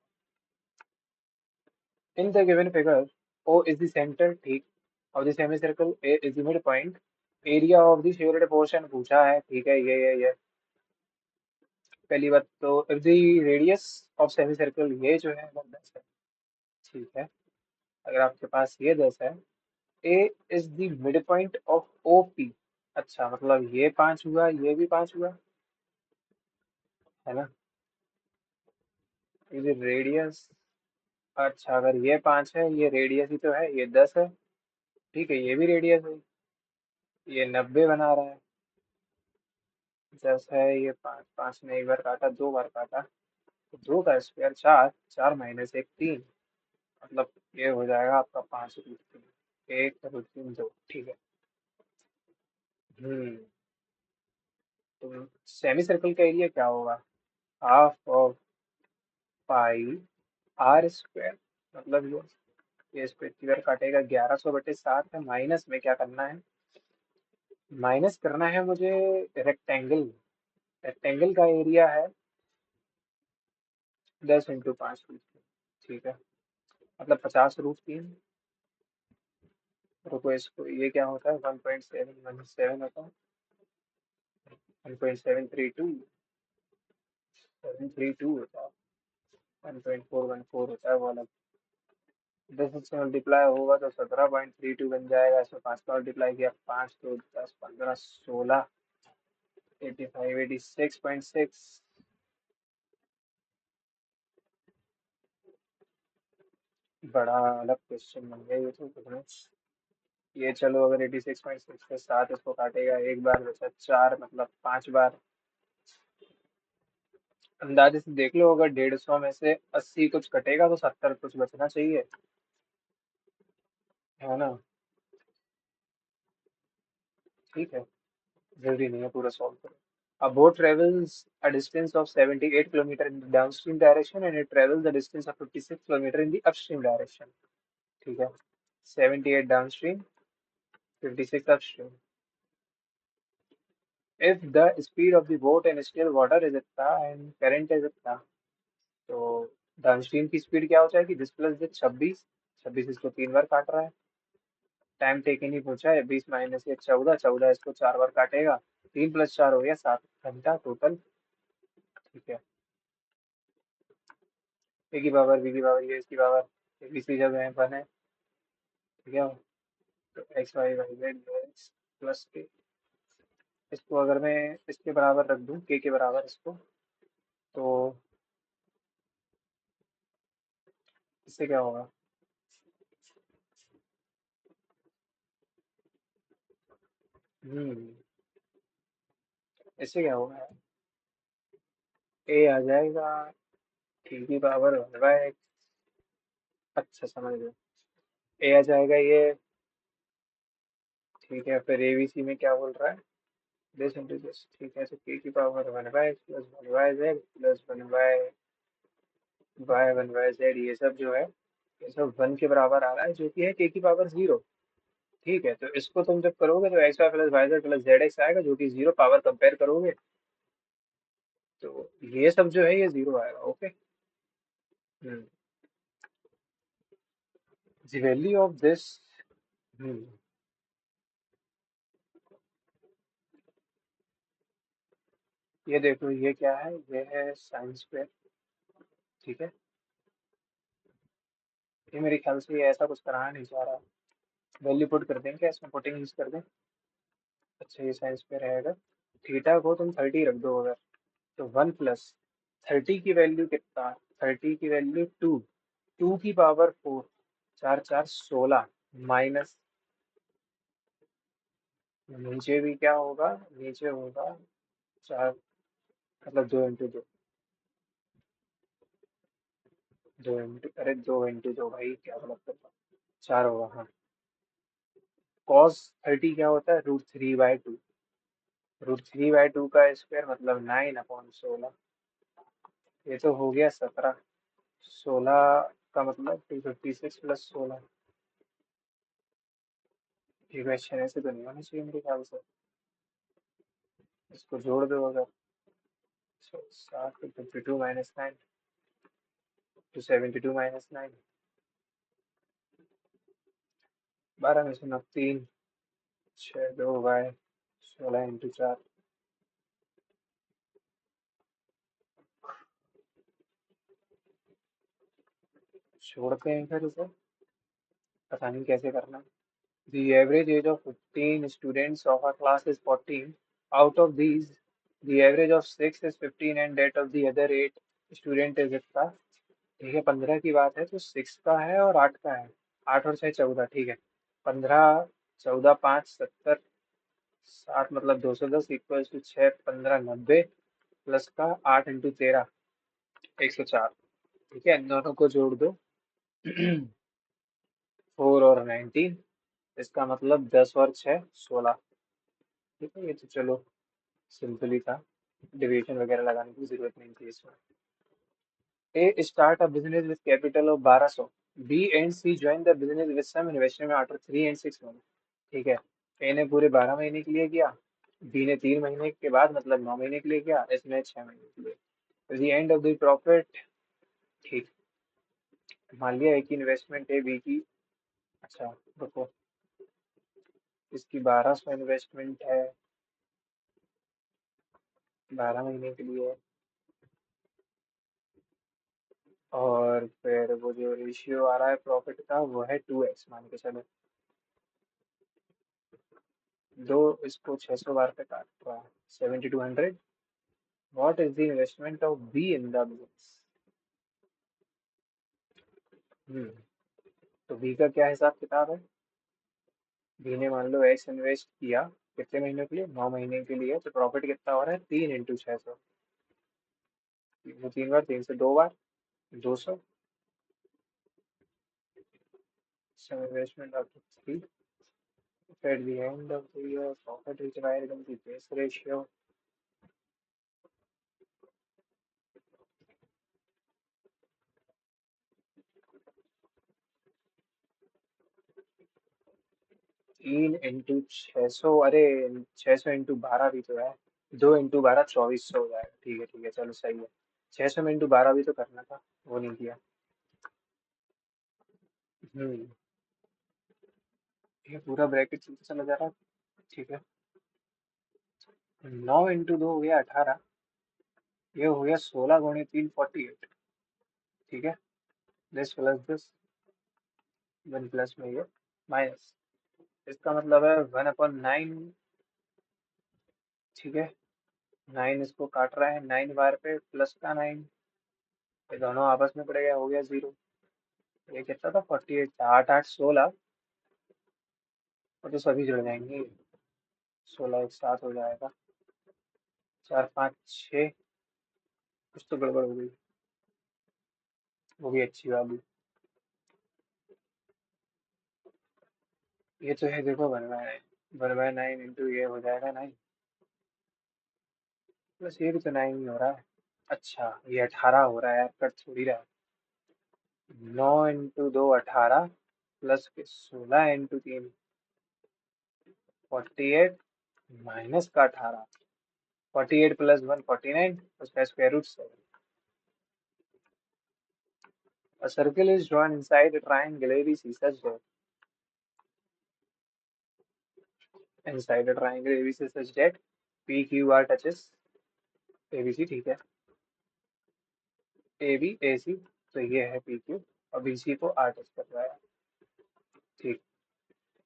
In the given figure O is the centre, ठीक, of the semi circle, A is the mid point, area of the shaded portion पूछा है। ठीक है, ये पहली बात तो if the radius of semi circle ये जो है वो 10 है। ठीक है, अगर आपके पास ये 10 है, A is the mid point of O P. अच्छा, मतलब ये 5 हुआ, ये भी 5 हुआ, है ना, ये रेडियस। अच्छा, अगर ये 5 है, ये रेडियस ही तो है, ये 10 है। ठीक है, ये भी रेडियस है, ये 90 बना रहा है। 10 है, ये 5 5 ने एक बार काटा, 2 बार काटा, तो 2 का स्क्वायर 4, 4 माइनस 1 3, मतलब ये हो जाएगा आपका 5√3, 1√3 2। ठीक है। हम्म, तो सेमी सर्कल का एरिया क्या होगा, half of pi r square, मतलब ये इसको इतनी बार काटेगा, 1100/7 है। माइनस में क्या करना है, माइनस करना है मुझे रेक्टेंगल, रेक्टेंगल का एरिया है 10 इंटू 5√3। ठीक है, मतलब 50√3। रुको, इसको ये क्या होता है, 1.717 होता है, 1.732 होता है, 1.414 होता है वो अलग। 10 से मल्टीप्लाई होगा तो 17.32 बन जाएगा। इसमें 5 का मल्टीप्लाई किया, 5 तो 10 15 16, 85 86.6। बड़ा अलग क्वेश्चन बन गया ये तो कुछ। ये चलो, अगर 86.6 के साथ इसको काटेगा, एक बार बचा 4 मतलब 5 बार। अंदाजे से देख लो, अगर 150 में से 80 कुछ कटेगा तो 70 कुछ बचना चाहिए, है ना। ठीक है, जरूरी नहीं है पूरा सॉल्व करो। A boat travels a distance of 78 kilometer in the downstream direction and it travels the distance of 56 kilometer in the upstream direction. ठीक है, 78 downstream, 56 upstream. If the speed of the boat in still water is इतना and current is इतना, तो downstream की speed क्या हो जाएगी, 10 plus 10 26, 26 इसको 3 बार काट रहा है। टाइम टेकन ही पूछा है, 20 माइनस 1 14, 14 इसको 4 बार काटेगा, 3 + 4 हो गया 7 घंटा टोटल। ठीक है, ए की पावर बी की पावर ये इसकी पावर इसी जगह है वन है। ठीक है, तो x y y z x plus के, इसको अगर मैं इसके बराबर रख दूं, के बराबर इसको, तो इससे क्या होगा, हम्म। इससे क्या होगा? ए आ जाएगा टी की पावर वन बाय। अच्छा समझ गया। ए आ जाएगा ये। ठीक है, फिर एबीसी में क्या बोल रहा है? दिस इंटू दिस, ठीक है, तो के की power one by x plus one by Z plus one by Z, ये सब जो है ये सब वन के बराबर आ रहा है, जो कि है के की पावर जीरो। ठीक है, तो इसको तुम जब करोगे तो x y plus y z plus z x आएगा, जो कि जीरो पावर कंपेयर करोगे तो ये सब जो है ये जीरो आएगा। Okay. Hmm. The value of this. Hmm. ये देखो ये क्या है, ये है साइन स्क्वायर। ठीक है, ये मेरे ख्याल से ये ऐसा कुछ कराया नहीं जा रहा। वैल्यू पुट कर दें क्या इसमें, पुटिंग यूज कर दें? अच्छा, ये साइन स्क्वायर रहेगा। थीटा को तुम 30 रख दो अगर, तो वन प्लस 30 की वैल्यू कितना? 30 की वैल्यू टू, टू की पावर फोर, चार चार 16, माइनस, नीचे भी क्या होगा? नीचे होगा चार, मतलब दो इंटू दो, दो इंटू, अरे दो इंटू दो भाई, क्या गलत कर रहा हूँ? चार होगा हाँ। कॉस 30 क्या होता है? √3/2। √3/2 का स्क्वायर मतलब 9/16। ये तो हो गया 17। 16 का मतलब 256 प्लस 16। ये क्वेश्चन ऐसे तो नहीं होना चाहिए मेरे ख्याल से। इसको जोड़ दो अगर, 7 × 52 - 9, 272 - 9, 12 में से 9 3, 6 2 16 × 4। छोड़ते हैं फिर इसे, पता नहीं कैसे करना है। The average age of 15 students of our class is 14. Out of these, the average of 6 is 15 and that of the other 8 student is इतना। ठीक है, 15 की बात है तो 6 का है और 8 का है। 8 और 6 14, ठीक है। 15, 14, 5 70, 7 मतलब 210 इक्वल टू 6 15 90, प्लस का 8 × 13 104। ठीक है, इन दोनों को जोड़ दो। 4 और 19, इसका मतलब 10 और 6 16। ठीक है, ये तो चलो सिंपल ही था, डिवीजन वगैरह लगाने की जरूरत नहीं थी इसमें। A start a business with capital of 1200। B and C join the business with some investment after 3 and 6 months। ठीक है, ए ने पूरे 12 महीने के लिए किया, बी ने 3 महीने के बाद मतलब 9 महीने के लिए किया, इसने 6 महीने के लिए। The end of the profit. ठीक, मान लिया है कि इन्वेस्टमेंट है बी की। अच्छा रुको, इसकी 1200 इन्वेस्टमेंट है, 12 महीने के लिए। और फिर वो जो रेशियो आ रहा है प्रॉफिट का वो है 2x मान के चलो। दो, इसको 600 बार पे काट रहा है, 7200। What is the investment of B in the business? Hmm. तो बी का क्या हिसाब किताब है? बी ने मान लो एक्स इन्वेस्ट किया, कितने महीनों के लिए? 9 महीने के लिए, तो प्रॉफिट कितना हो रहा है? 3 × 600। वो 3 बार, 3 से 2 बार, 200। Some investment up to 3. At the end of the year, profit is divided into the base ratio. 3 × 600, अरे 600 × 12 भी तो है। 2 × 12 2400 हो जाएगा। ठीक है ठीक है, चलो सही है। 600 में इंटू 12 भी तो करना था, वो नहीं किया। हम्म। ये पूरा ब्रैकेट चलते चला जा रहा है। ठीक है, 9 × 2 हो गया 18, ये हो गया 16 × 3 48। ठीक है, this plus this, one plus में ये माइनस, इसका मतलब है 1/9। ठीक है, 9 इसको काट रहा है 9 बार पे, प्लस का 9, ये दोनों आपस में पड़ेगा, हो गया 0। ये कितना था? 48 था, 8 8 16, और तो सभी जुड़ जाएंगे। 16 एक 7 हो जाएगा। 4 5 6, कुछ तो गड़बड़ हो गई। वो भी अच्छी वाली। ये तो है, देखो 1/9 इंटू ये हो जाएगा 9, बस ये भी तो 9 ही हो रहा है। अच्छा ये 18 हो रहा है यार, कट थोड़ी रहा है। 9 इंटू 2 18, प्लस के 16 इंटू 3 48, माइनस का 18, 48 प्लस 1 49, उसका square root 7। A circle is drawn inside a triangle ABC such that inside a triangle ABC such that PQR touches ABC, ठीक है। AB AC, तो ये है PQ और BC को R टच कर रहा है, ठीक।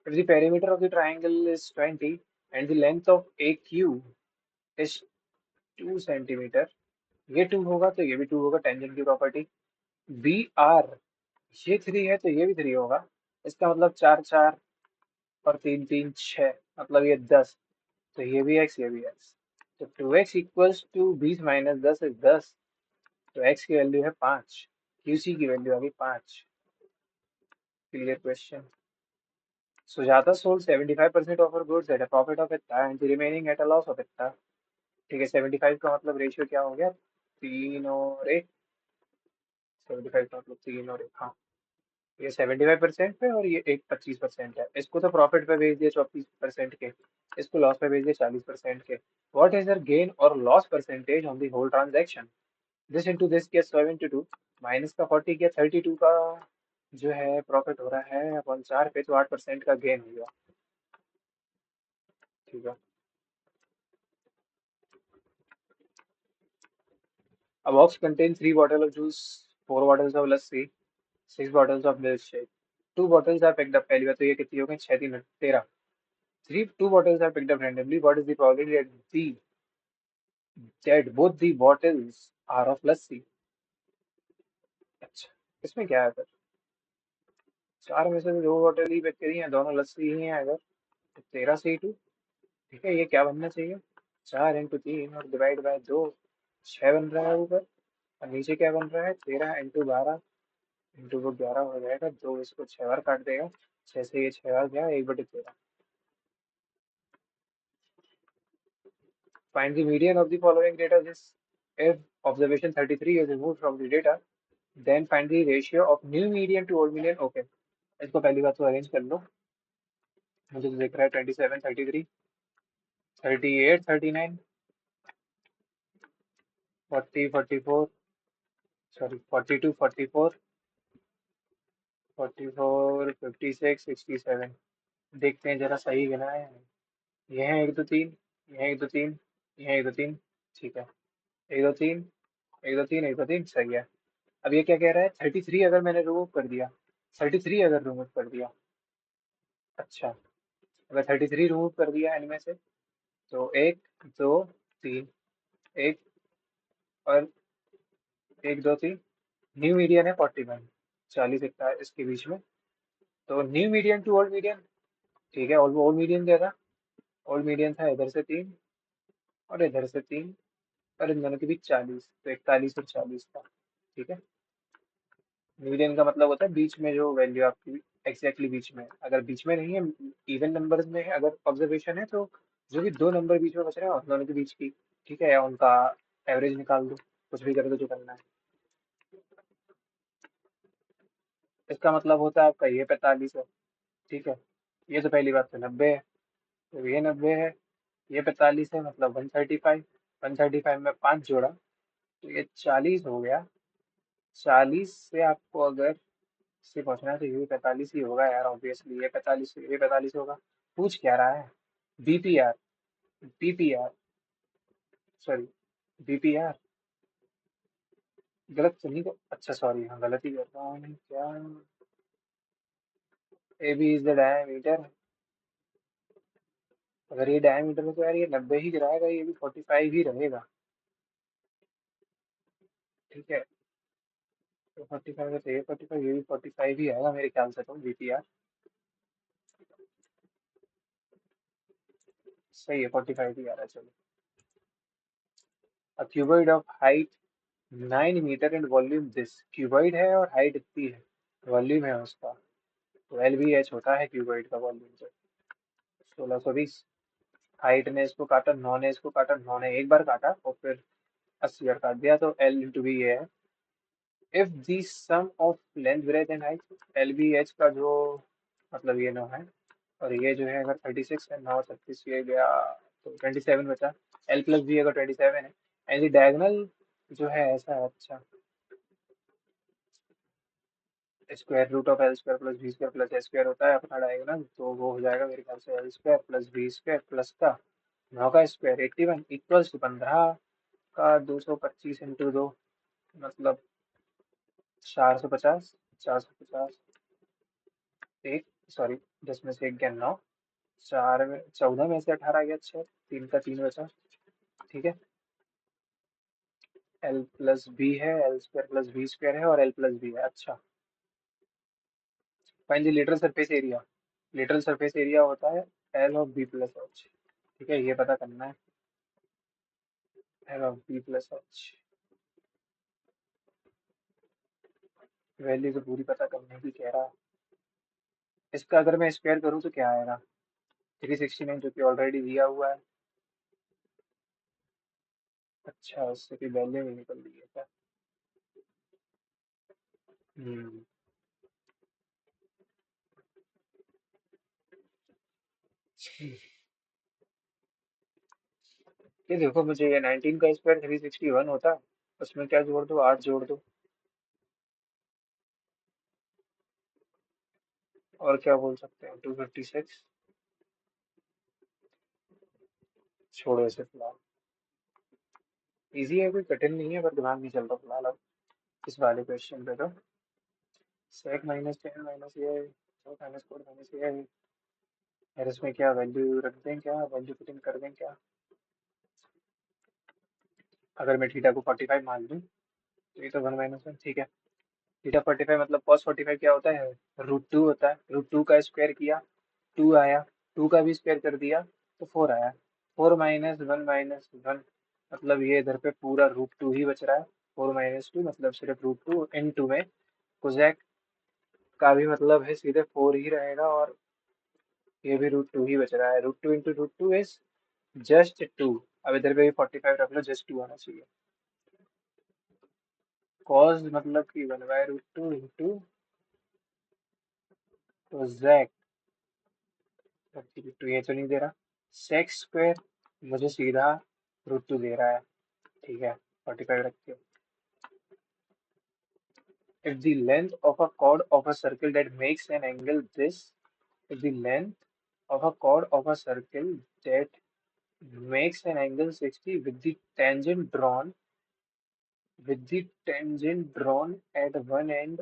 If the perimeter of the triangle is 20 and the length of AQ is 2 centimetre, ये 2 होगा तो ये भी 2 होगा, टेंजेंट की प्रॉपर्टी। BR ये 3 है तो ये भी 3 होगा, इसका मतलब 4 4 और 3 3 6, मतलब ये 10, तो ये भी x ये भी x। तो 2x equals to 20 minus 10 is 10, तो x की वैल्यू है 5, QC की वैल्यू आ गई 5। Clear question. Sujata sold 75% of her goods at a profit of इतना and the remaining at a loss of इतना, ठीक है। 75 का मतलब रेशियो क्या हो गया, 3 और 1। 75 का मतलब 3 और 1, हाँ। ये 75% पे और ये एक 25% है। इसको तो प्रॉफिट पे भेज दिया 24% के, इसको लॉस पे भेज दिया 40% के। व्हाट इज दर गेन और loss percentage on the whole transaction, this into this किया 7 into 2, माइनस का 40 किया 32 का जो है प्रॉफिट हो रहा है अपन 4 पे, तो 8% का गेन हो गया, ठीक है। A box contains 3 bottles of juice, 4 bottles of lassi, 6 bottles of milkshake. 2 bottles are picked up, पहली बात तो ये कितनी हो गई, 6 3 13। 2 bottles are picked up randomly. What is the probability that both the bottles are of lassi? अच्छा, इसमें क्या है फिर, 4 में से तो 2 बॉटल ही पिक करी हैं, दोनों लस्सी ही हैं अगर, तो 13 से 2, ठीक है। ये क्या बनना चाहिए, 4 into 3 और डिवाइड बाय 2, 6 बन रहा है ऊपर, और नीचे क्या बन रहा है, 13 into 12 इंटू वो 11 हो जाएगा, 2 इसको 6 बार काट देगा, 6 से ये 6 बार गया, 1/13। Find the median of the following data this, if observation 33 is removed from the data, then find the ratio of new median to old median, okay। इसको पहली बात तो अरेंज कर लो, मुझे तो दिख रहा है 27 33 38 39 40 44, सॉरी 42 44 44 56 67। देखते हैं जरा सही गिना है, ये है 1 2 3, ये है 1 2 3, ये है 1 2 3, ठीक है। 1 2 3, 1 2 3, 1 2 3, सही है। अब ये क्या कह रहा है, 33 अगर मैंने रिमूव कर दिया, 33 अगर रिमूव कर दिया, अच्छा, अगर 33 रिमूव कर दिया इनमें से, तो 1 2 3, एक और 1 2 3, न्यू मीडियन है 41, 40 इकता है इसके बीच में, तो new median to old median, ठीक है। ओल्ड ओल्ड मीडियन क्या था, ओल्ड मीडियन था इधर से 3 और इधर से 3, और इन दोनों के बीच 40, तो 41 और 40 था, ठीक है। मीडियन का मतलब होता है बीच में जो वैल्यू आपकी एग्जैक्टली बीच में है। अगर बीच में नहीं है, इवन नंबर्स में है, अगर ऑब्जर्वेशन है, तो जो भी 2 नंबर बीच में बच रहे हैं उन दोनों के बीच की, ठीक है, या उनका एवरेज निकाल दो, कुछ भी कर दो जो करना है। इसका मतलब होता है आपका ये 45 है, ठीक है। ये तो पहली बात तो 90 है, तो ये 90 है, ये 45 है, मतलब 135, 135 में 5 जोड़ा तो ये 40 हो गया। 40 से आपको अगर से पहुंचना है तो ये 45 ही होगा यार, ऑब्वियसली ये 45 होगा। पूछ क्या रहा है, बीपीआर, बीपीआर, सॉरी, बीपीआर, गलत तो नहीं कर, अच्छा सॉरी, हाँ गलत ही कर रहा हूँ मैं क्या, A B is the diameter. अगर ये डायमीटर है तो यार ये 90 ही रहेगा, ये भी 45 ही रहेगा, ठीक है। तो 45 है तो ये 45, ये भी 45 ही आएगा मेरे ख्याल से, तो बीपीआर सही है, 45 ही आ रहा है, चलो। A cuboid of height 9 metre and volume this, cuboid है और हाइट इतनी है, वॉल्यूम है उसका, तो एल बी एच होता है क्यूबॉइड का वॉल्यूम तो 1620। हाइट ने इसको काटा, 9 ने इसको काटा, 9 ने एक बार काटा और फिर 80 बार काट दिया, तो एल इंटू बी ये है। If the sum of length breadth and height, L B H का जो मतलब ये 9 है, और ये जो है अगर 36 है, 9 36 ये गया, तो 27 बचा। एल प्लस बी अगर 27 है, एंड डायगोनल जो है ऐसा है, अच्छा, square root of L square plus B square plus A square होता है अपना डायगोनल, तो वो हो जाएगा मेरे ख्याल से L square plus B square plus का 9 का स्क्वायर 81 इक्वल्स टू 15 का 225 इंटू 2, मतलब 450, 450, एक, सॉरी, 10 में से एक गया 9, 14 में से 18 गया 6, 3 का 3 बचा, ठीक है। एल प्लस बी है, L square plus B square है और एल प्लस बी है, अच्छा। Find the lateral surface area, lateral surface area होता है L of B plus H, ठीक है, ये पता करना है, L of B plus H, value तो पूरी पता करने की कह रहा है। इसका अगर मैं स्क्वायर करूँ तो क्या आएगा, 369 जो कि ऑलरेडी दिया हुआ है, अच्छा, इससे की वैल्यू नहीं निकल रही है क्या। हम्म, ये देखो, मुझे ये 19 का स्क्वायर 361 होता है, उसमें क्या जोड़ दो, 8 जोड़ दो, और क्या बोल सकते हैं, 256, छोड़ो इसे फिलहाल, इजी है, कोई कठिन नहीं है, पर दिमाग नहीं चल रहा फिलहाल अब इस वाले क्वेश्चन पे तो। सेक माइनस 10 माइनस ये, माइनस 4 माइनस ये, यार इसमें क्या वैल्यू रख दें, क्या वैल्यू पुटिंग कर दें क्या। अगर मैं थीटा को 45 मान लूँ, तो ये तो 1 - 1, ठीक है। थीटा 45 मतलब कॉस 45 क्या होता है, √2 होता है, √2 का स्क्वायर किया 2 आया, 2 का भी स्क्वायर कर दिया तो 4 आया, 4 - 1 - 1, मतलब ये इधर पे पूरा √2 ही बच रहा है, 4 - 2 मतलब सिर्फ √2 इन टू में कोजेक का भी मतलब है सीधे 4 ही रहेगा, और ये भी √2 ही बच रहा है, √2 इंटू √2 इज जस्ट 2। अब इधर पे भी 45 रख लो, जस्ट 2 आना चाहिए, कॉस मतलब कि 1/√2 इंटू कोजेक 32, ये तो नहीं दे रहा, सेक स्क्वायर मुझे सीधा √2 दे रहा है, ठीक है, 45 रखते हो। If the length of a chord of a circle that makes an angle this, if the length of a chord of a circle that makes an angle 60 with the tangent drawn at one end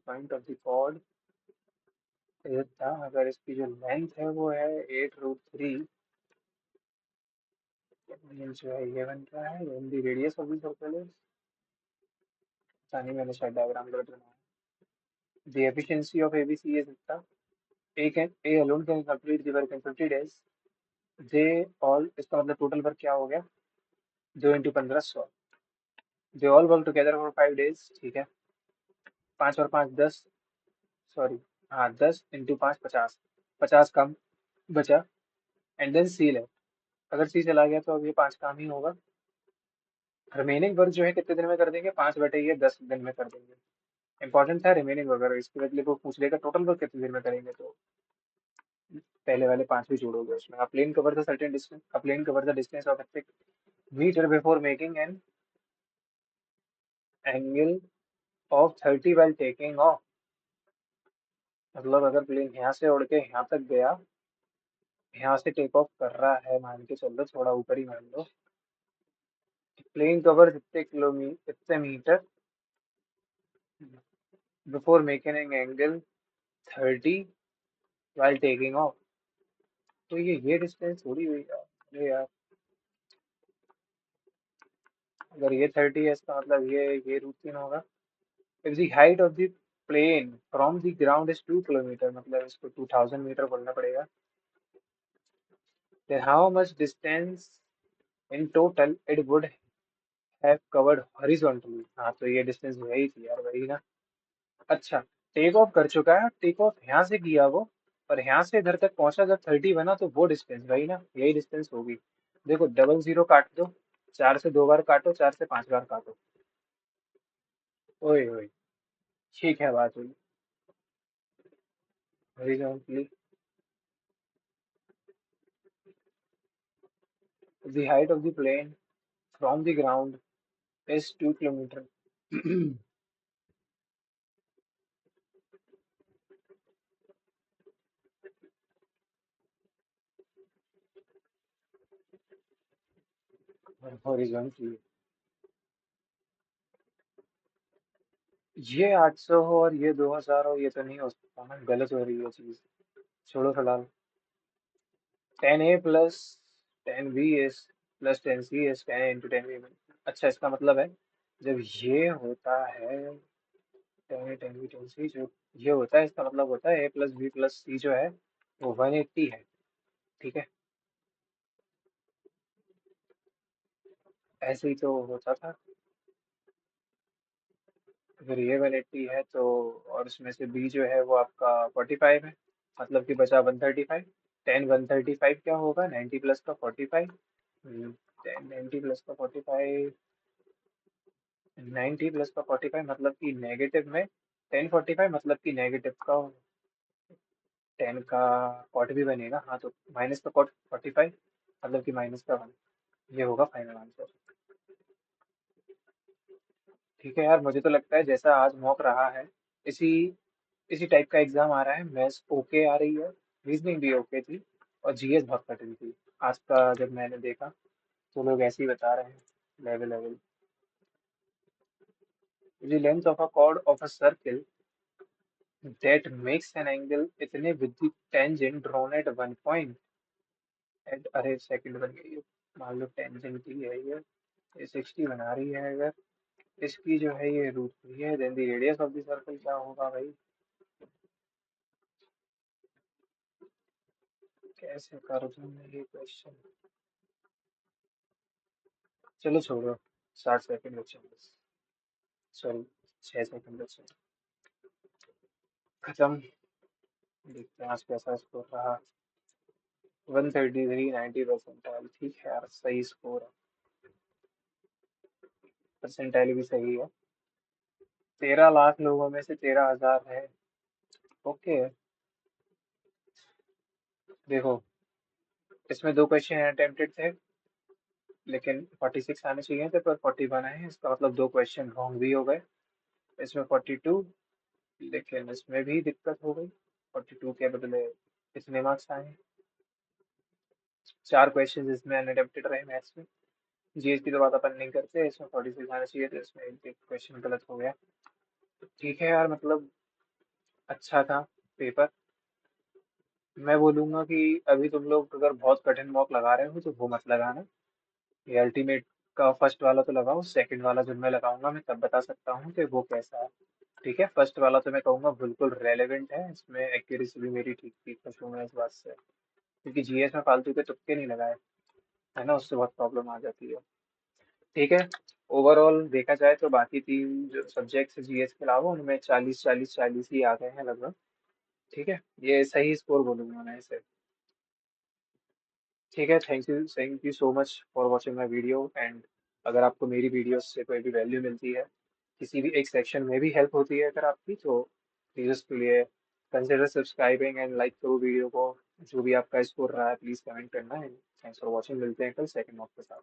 point of the chord, ये था, अगर इसकी जो length है वो है 8√3, जो है ये बन रहा है, then the radius of the circle is, पता नहीं, मैंने शायद डायग्राम गलत बनाया, the efficiency of ABC is इतना, A alone can complete the work in 50 days, they all, इसका मतलब टोटल वर्क क्या हो गया, 2 × 15 100, they all work together for 5 days, ठीक है, 5 और 5 10, सॉरी, हाँ 10 × 5 50, 50 कम बचा, एंड देन सी लेफ्ट, अगर सी चला गया तो अब ये 5 काम ही होगा, रिमेनिंग वर्क जो है कितने दिन में कर देंगे, 5/10 दिन में कर देंगे। इंपॉर्टेंट था रिमेनिंग वर्क, अगर इसके बदले को पूछ लेगा टोटल वर्क कितने दिन में करेंगे, तो पहले वाले 5 भी जोड़ोगे उसमें। A plane covers a certain distance, a plane covers the distance of a meter before making an angle of 30 while taking off, मतलब अगर प्लेन यहाँ से उड़ के यहाँ तक गया, यहाँ से टेक ऑफ कर रहा है, मान के चलो थोड़ा ऊपर ही मान लो, प्लेन कवर इतने metre before making an angle 30 while taking off, तो ये डिस्टेंस थोड़ी हुई यार, अरे यार, अगर ये 30 है इसका मतलब ये √3 होगा। If the height of the plane from the ground is 2 kilometre, मतलब इसको 2000 मीटर बोलना पड़ेगा, then how much distance in total it would have covered horizontally? हाँ तो ये डिस्टेंस वही थी यार, वही ना। अच्छा, टेक ऑफ कर चुका है, टेक ऑफ यहाँ से किया वो, और यहाँ से इधर तक पहुंचा जब 30 बना, तो वो डिस्टेंस वही ना, यही डिस्टेंस होगी। देखो डबल जीरो काट दो, 4 से 2 बार काटो, 4 से 5 बार काटो। ओए ओए, ठीक है, बात हुई। horizontally, the height of the plane from the ground is 2 kilometer. horizontally, ये 800 हो और ये 2000 हो, ये तो नहीं हो सकता ना, गलत हो रही है चीज। छोड़ो फिलहाल। 10a plus 10b plus 10c, 10 into 10b। अच्छा, इसका मतलब है जब ये होता है 10 10b 10c, जो ये होता है, इसका मतलब होता है a+b+c जो है वो 180 है। ठीक है, ऐसे ही तो होता था। अगर ये 180 है तो, और उसमें से b जो है वो आपका 45 है, मतलब कि बचा 135। 10 135 क्या होगा, 90 प्लस का 45। 10 90 प्लस का 45, 90 प्लस का 45 मतलब कि नेगेटिव में 10 45, मतलब कि नेगेटिव का 10 का कॉट भी बनेगा, हाँ तो माइनस का कॉट 45, मतलब कि माइनस का 1। ये होगा फाइनल आंसर। ठीक है यार, मुझे तो लगता है जैसा आज मॉक रहा है, इसी इसी टाइप का एग्जाम आ रहा है। मैथ्स ओके आ रही है, रीजनिंग भी ओके थी, और जीएस बहुत कठिन थी आज का। जब मैंने देखा तो लोग ऐसे ही बता रहे हैं, level level. The length of a chord of a circle that makes an angle इतने with the tangent drawn at one point at, अरे सेकंड बन गई है। मान लो टेंजेंट की है ये 60 बना रही है, अगर इसकी जो है ये रूट 3 है, then the radius of the circle क्या होगा भाई? कैसे करूँ तुमने ये क्वेश्चन? चलो छोड़ो, 60 सेकंड बचे हैं बस। सॉरी, 6 सेकंड बचे हैं। खत्म। देखते हैं आज कैसा स्कोर रहा। 133, 90 परसेंटाइल, ठीक है यार, सही स्कोर है। परसेंटाइल भी सही है। 13 लाख लोगों में से 13,000 है। ओके। देखो, इसमें दो क्वेश्चन अटेम्प्टेड थे, लेकिन 46 आने चाहिए थे, पर 41 आए हैं, इसका मतलब दो क्वेश्चन रॉन्ग भी हो गए। इसमें 42, लेकिन इसमें भी दिक्कत हो गई, 42 के बदले इतने मार्क्स आए। चार क्वेश्चन इसमें अनअटेम्प्टेड रहे मैथ्स में। जीएस की तो बात अपन नहीं करते, इसमें 46 आने चाहिए थे, इसमें एक क्वेश्चन गलत हो गया। ठीक है यार, मतलब अच्छा था पेपर। मैं बोलूंगा कि अभी तुम लोग अगर बहुत कठिन मॉक लगा रहे हो तो वो मत लगाना। ये अल्टीमेट का फर्स्ट वाला तो लगाओ, सेकंड वाला जब मैं लगाऊंगा मैं तब बता सकता हूँ कि वो कैसा है। ठीक है, फर्स्ट वाला तो मैं कहूँगा बिल्कुल रेलेवेंट है, इसमें एक्यूरेसी भी मेरी ठीक थी, खुश हूँ मैं इस बात से, क्योंकि जीएस में फालतू के तुक्के नहीं लगाए, है ना, उससे बहुत प्रॉब्लम आ जाती है। ठीक है, ओवरऑल देखा जाए तो बाकी तीन जो सब्जेक्ट्स जीएस के अलावा उनमें 40 40 40 ही आ गए हैं लगभग। ठीक है, ये सही स्कोर बोलूंगा मैं इसे। ठीक है, thank you so much for watching my video, and अगर आपको मेरी वीडियोस से कोई भी वैल्यू मिलती है, किसी भी एक सेक्शन में भी हेल्प होती है अगर आपकी, तो प्लीज़ उसके लिए कंसिडर सब्सक्राइबिंग एंड लाइक करो वीडियो को। जो भी आपका स्कोर रहा है प्लीज़ कमेंट करना है। थैंक्स फॉर वॉचिंग, मिलते हैं कल सेकंड मॉक के साथ।